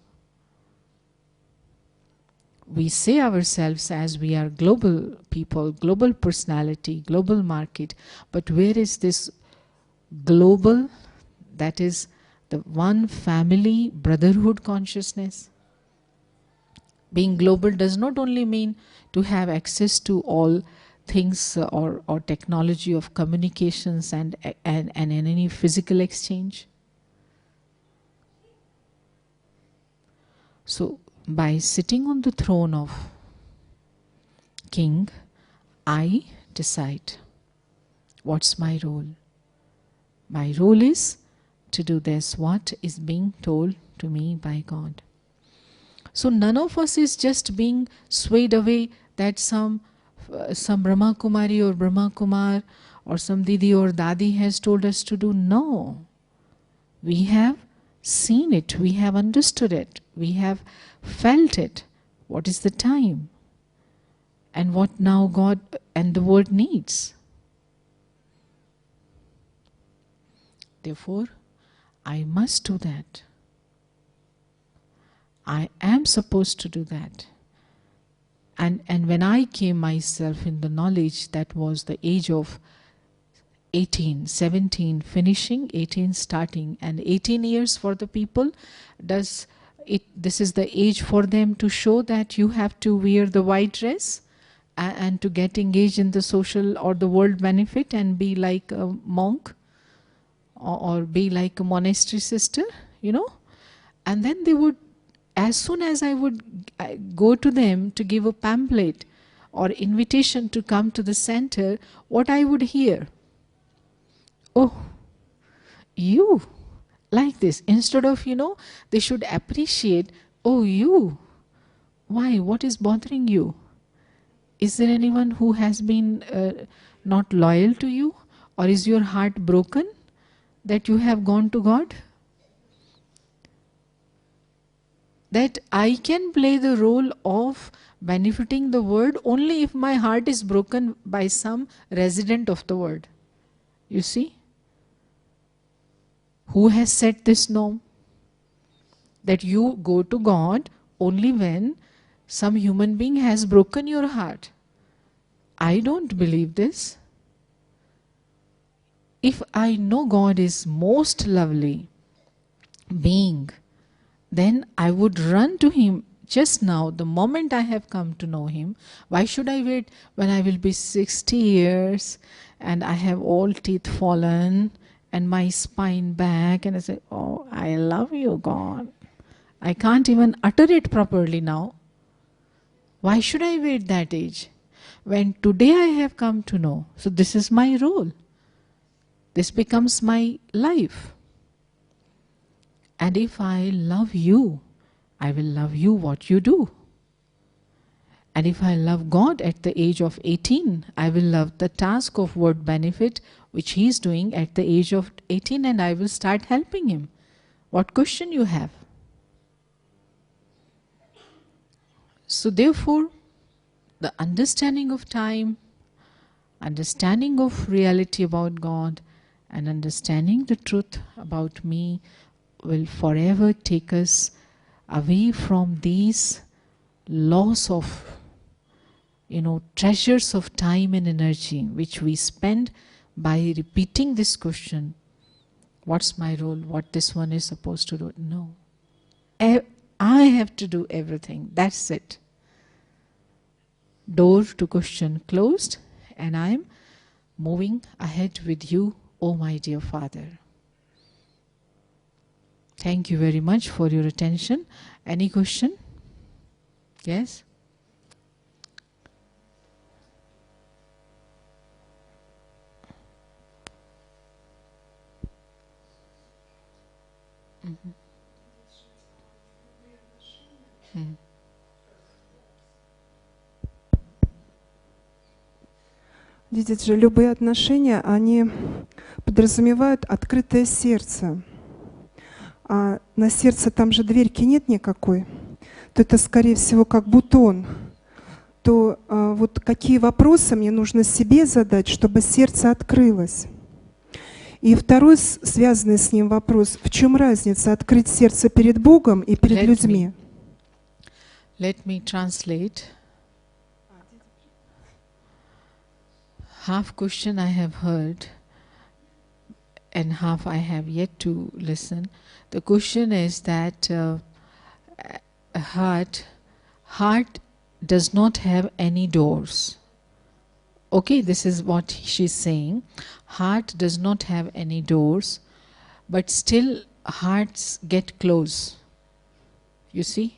We say ourselves as we are global people, global personality, global market, but where is this global, that is the one family brotherhood consciousness? Being global does not only mean to have access to all things or technology of communications and any physical exchange. So by sitting on the throne of king, I decide what's my role. My role is to do this, what is being told to me by God. So none of us is just being swayed away that some Brahma Kumari or Brahma Kumar or some Didi or Dadi has told us to do. No. We have seen it. We have understood it. We have felt it. What is the time? And what now God and the world needs. Therefore, I must do that. I am supposed to do that. And when I came myself in the knowledge, that was the age of 18, 17 finishing, 18 starting, and 18 years for the people, this is the age for them to show that you have to wear the white dress and to get engaged in the social or the world benefit and be like a monk or be like a monastery sister, And then they would, as soon as I would go to them to give a pamphlet or invitation to come to the center, what I would hear? Oh, you like this. Instead of, they should appreciate, oh, you. Why? What is bothering you? Is there anyone who has been not loyal to you? Or is your heart broken? that you have gone to God? That I can play the role of benefiting the world only if my heart is broken by some resident of the world. You see? Who has set this norm? That you go to God only when some human being has broken your heart. I don't believe this. If I know God is most lovely being, then I would run to Him just now, the moment I have come to know Him. Why should I wait when I will be 60 years and I have all teeth fallen and my spine back, and I say, oh, I love you, God. I can't even utter it properly now. Why should I wait that age? When today I have come to know, so this is my role. This becomes my life. And if I love you, I will love you what you do. And if I love God at the age of 18, I will love the task of word benefit which He is doing at the age of 18, and I will start helping Him. What question you have? So therefore, the understanding of time, understanding of reality about God, and understanding the truth about me will forever take us away from these loss of, treasures of time and energy which we spend by repeating this question. What's my role? What this one is supposed to do? No. I have to do everything. That's it. Door to question closed, and I am moving ahead with you, oh my dear Father. Thank you very much for your attention. Any question? Yes? Mm-hmm. Видите, любые отношения, они подразумевают открытое сердце. А на сердце там же дверьки нет никакой, то это, скорее всего, как бутон. То вот какие вопросы мне нужно себе задать, чтобы сердце открылось? И второй, связанный с ним вопрос, в чем разница открыть сердце перед Богом и перед людьми? Let me translate. Half question I have heard and half I have yet to listen. The question is that heart does not have any doors. Okay, this is what she's saying. Heart does not have any doors, but still hearts get close. You see?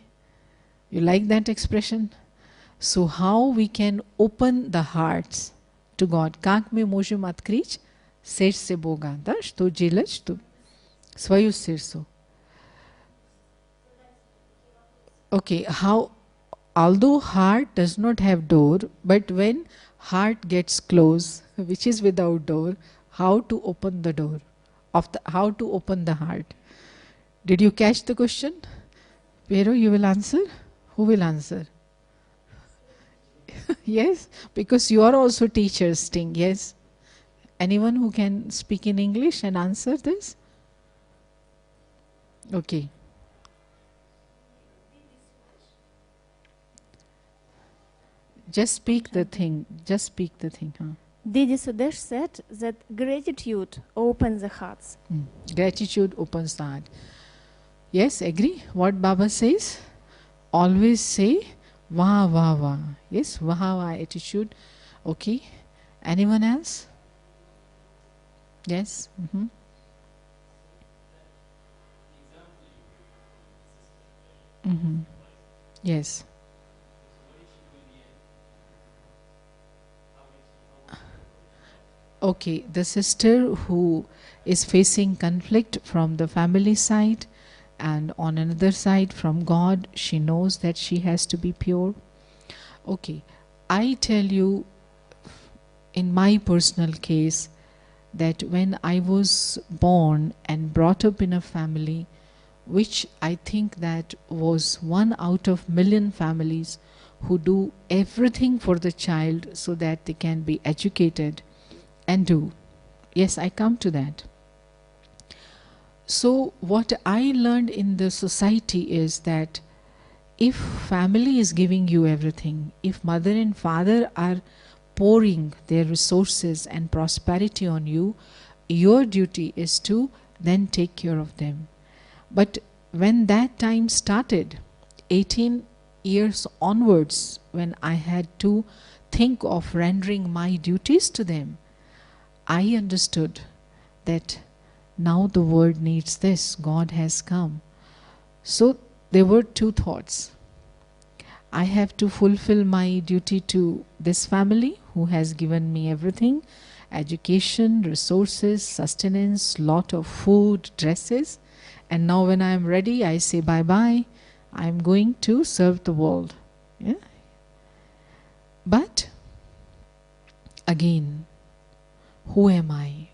You like that expression? So how we can open the hearts to God? Как мы можем открыть сердце Бога, да? Что делать, что свое сердце. Okay, how, although heart does not have door, but when heart gets close, which is without door, how to open the door of the, how to open the heart? Did you catch the question? Pero, you will answer? Who will answer? Yes, because you are also teachers, Sting. Yes. Anyone who can speak in English and answer this? Okay. Just speak the thing. Just speak the thing. Huh? Didi Sudesh said that gratitude opens the hearts. Gratitude opens the heart. Yes, agree? What Baba says? Always say, Wah, wah, wah. Yes, wah, wah attitude. Okay. Anyone else? Yes? Mm-hmm. Mm-hmm. Yes. Okay, the sister who is facing conflict from the family side and on another side from God, she knows that she has to be pure. Okay, I tell you, in my personal case, that when I was born and brought up in a family which I think that was one out of million families who do everything for the child so that they can be educated and do. Yes, I come to that. So what I learned in the society is that if family is giving you everything, if mother and father are pouring their resources and prosperity on you, your duty is to then take care of them. But when that time started, 18 years onwards, when I had to think of rendering my duties to them, I understood that now the world needs this. God has come. So there were two thoughts. I have to fulfill my duty to this family who has given me everything, education, resources, sustenance, lot of food, dresses. And now when I am ready, I say bye-bye. I am going to serve the world. Yeah? But again, who am I?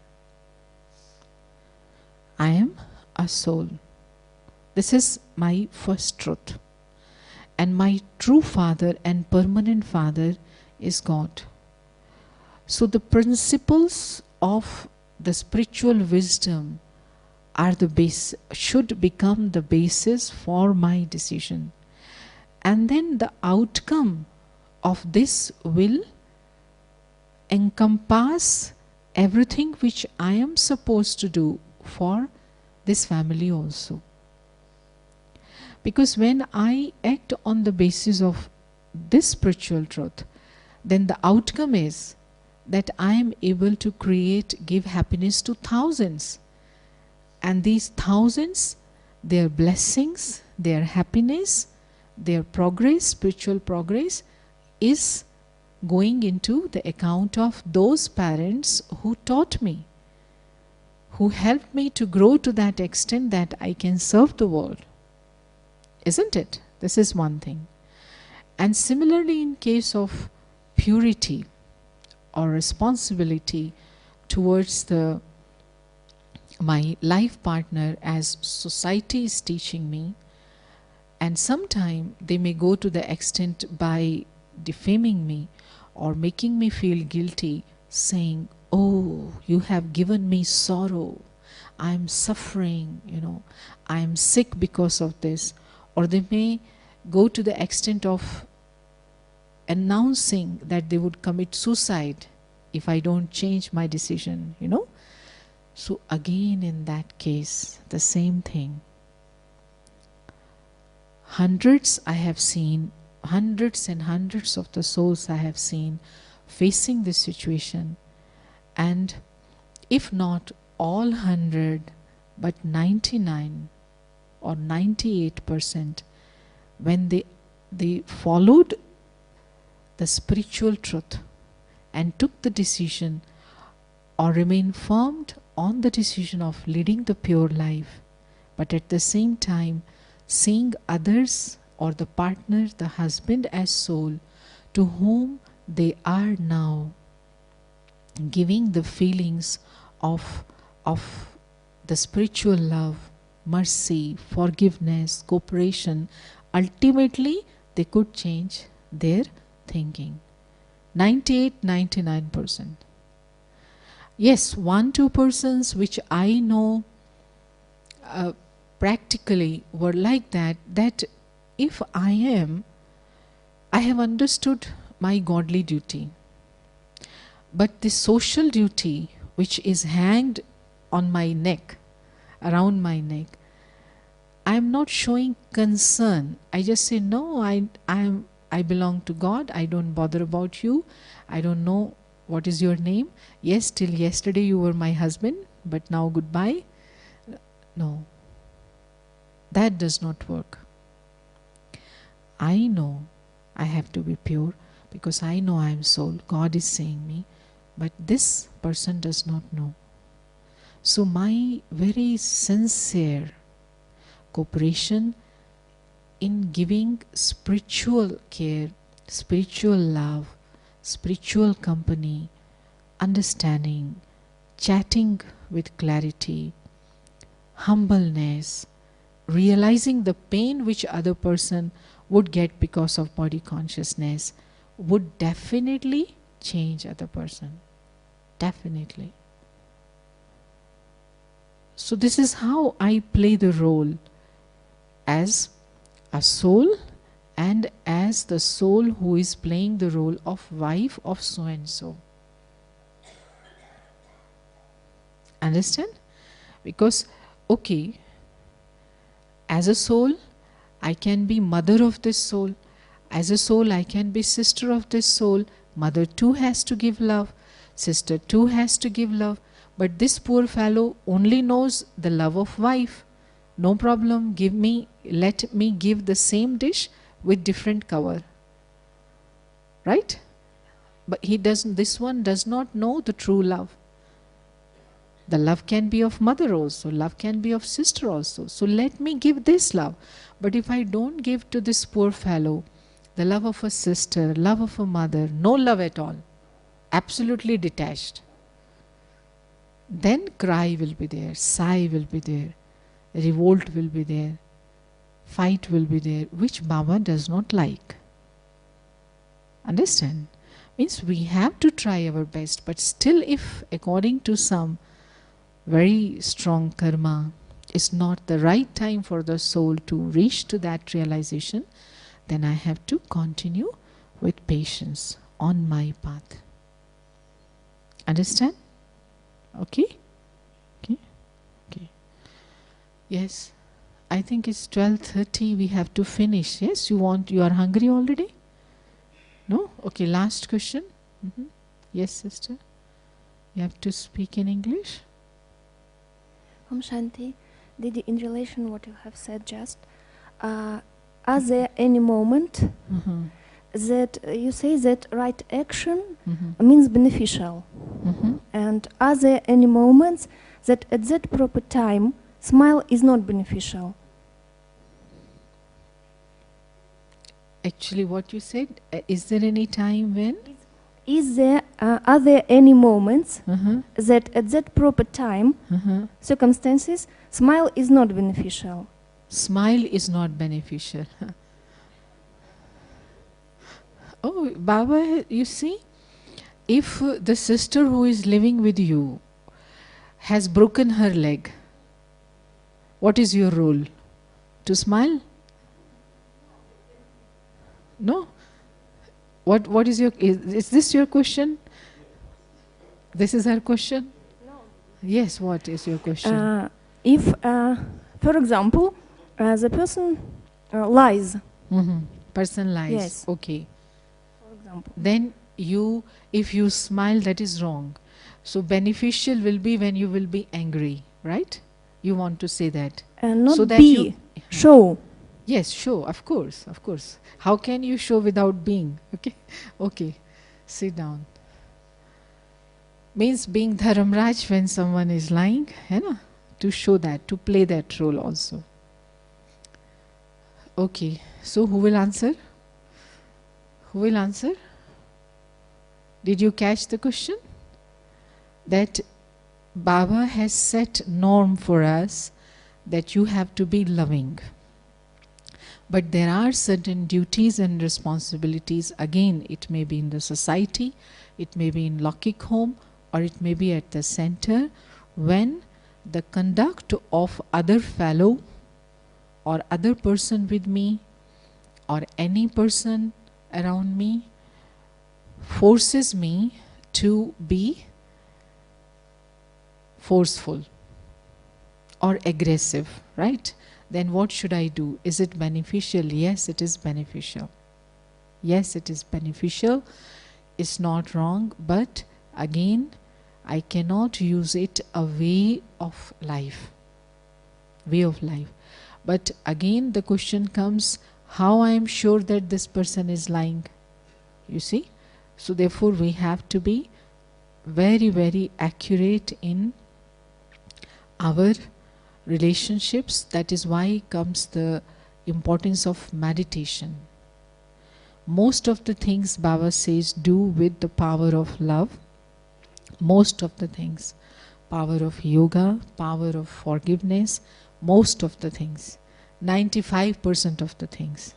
I am a soul. This is my first truth. And my true father and permanent father is God. So the principles of the spiritual wisdom are the base, should become the basis for my decision. And then the outcome of this will encompass everything which I am supposed to do for this family also. Because when I act on the basis of this spiritual truth, then the outcome is that I am able to create, give happiness to thousands. And these thousands, their blessings, their happiness, their progress, spiritual progress, is going into the account of those parents who taught me, who helped me to grow to that extent that I can serve the world. Isn't it? This is one thing. And similarly, in case of purity or responsibility towards my life partner, as society is teaching me, and sometime they may go to the extent by defaming me or making me feel guilty, saying, oh, you have given me sorrow, I'm suffering, I'm sick because of this. Or they may go to the extent of announcing that they would commit suicide if I don't change my decision, So again, in that case, the same thing. Hundreds I have seen, hundreds and hundreds of the souls I have seen facing this situation. And if not all 100, but 99 or 98%, when they followed the spiritual truth and took the decision or remained firm on the decision of leading the pure life, but at the same time seeing others or the partner, the husband as soul, to whom they are now giving the feelings of the spiritual love, mercy, forgiveness, cooperation, ultimately they could change their thinking. 98, 99%. Yes, 1-2 persons which I know practically were like that if I have understood my godly duty, but the social duty which is hanged on my neck, around my neck, I am not showing concern. I just say, no, I belong to God. I don't bother about you. I don't know what is your name. Yes, till yesterday you were my husband, but now goodbye. No, that does not work. I know I have to be pure because I know I am soul. God is saying me, but this person does not know. So my very sincere cooperation in giving spiritual care, spiritual love, spiritual company, understanding, chatting with clarity, humbleness, realizing the pain which other person would get because of body consciousness would definitely change other person. Definitely. So this is how I play the role as a soul and as the soul who is playing the role of wife of so and so. Understand? Because, okay, as a soul, I can be mother of this soul. As a soul, I can be sister of this soul. Mother too has to give love. Sister too has to give love. But this poor fellow only knows the love of wife. No problem, let me give the same dish with different cover. Right? But this one does not know the true love. The love can be of mother also, love can be of sister also. So let me give this love. But if I don't give to this poor fellow the love of a sister, love of a mother, no love at all, absolutely detached, then cry will be there, sigh will be there, revolt will be there, fight will be there, which Baba does not like. Understand? Means we have to try our best, but still if according to some very strong karma is not the right time for the soul to reach to that realization, then I have to continue with patience on my path. Understand? Okay? Okay? Okay. Yes. I think it's 12:30. We have to finish. Yes? You are hungry already? No? Okay, last question. Yes, sister? You have to speak in English? Om Shanti, Didi, in relation what you have said just, are there any moment that you say that right action means beneficial? And are there any moments that at that proper time smile is not beneficial? Actually, what you said, is there any time when? Are there any moments that at that proper time, circumstances, smile is not beneficial? Smile is not beneficial. Oh, Baba, you see, if the sister who is living with you has broken her leg, what is your role? To smile? No? What is your, is this your question? This is her question? No. Yes, what is your question? If, for example, the person lies. Person lies. Yes. Okay. For example. Then if you smile, that is wrong. So beneficial will be when you will be angry, right? You want to say that. And not so that be, show. Yes, show, of course, of course. How can you show without being? Okay, okay. Sit down. Means being Dharamraj when someone is lying, to show that, to play that role also. Okay, so who will answer? Who will answer? Did you catch the question? That Baba has set norm for us that you have to be loving. But there are certain duties and responsibilities. Again, it may be in the society, it may be in Lokik home, or it may be at the center, when the conduct of other fellow or other person with me or any person around me forces me to be forceful or aggressive, right? Then what should I do? Is it beneficial? Yes, it is beneficial. Yes, it is beneficial. It's not wrong, but again, I cannot use it a way of life. Way of life. But again, the question comes, how I am sure that this person is lying? You see? So therefore, we have to be very, very accurate in our relationships. That is why comes the importance of meditation. Most of the things Baba says do with the power of love, Most of the things. Power of yoga, power of forgiveness, most of the things. 95% of the things.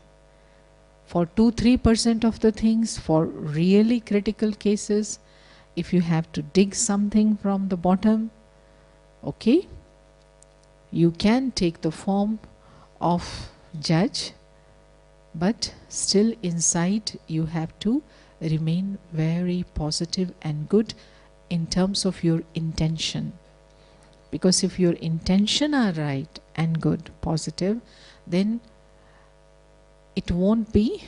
For 2-3% of the things, for really critical cases, if you have to dig something from the bottom, okay, you can take the form of judge, but still inside you have to remain very positive and good in terms of your intention. Because if your intention are right and good, positive, then it won't be,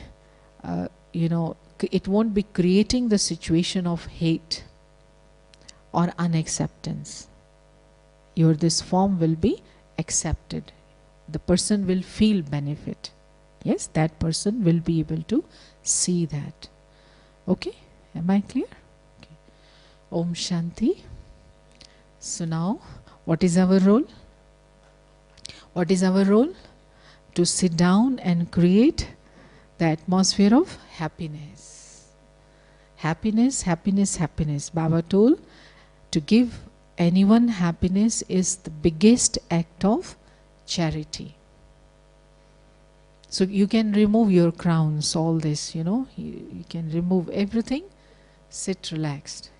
it won't be creating the situation of hate or unacceptance. This form will be accepted. The person will feel benefit. Yes, that person will be able to see that. Okay, am I clear? Okay. Om Shanti. So now, what is our role? What is our role? To sit down and create the atmosphere of happiness. Happiness, happiness, happiness. Baba told to give anyone happiness is the biggest act of charity. So you can remove your crowns, all this, you can remove everything, sit relaxed,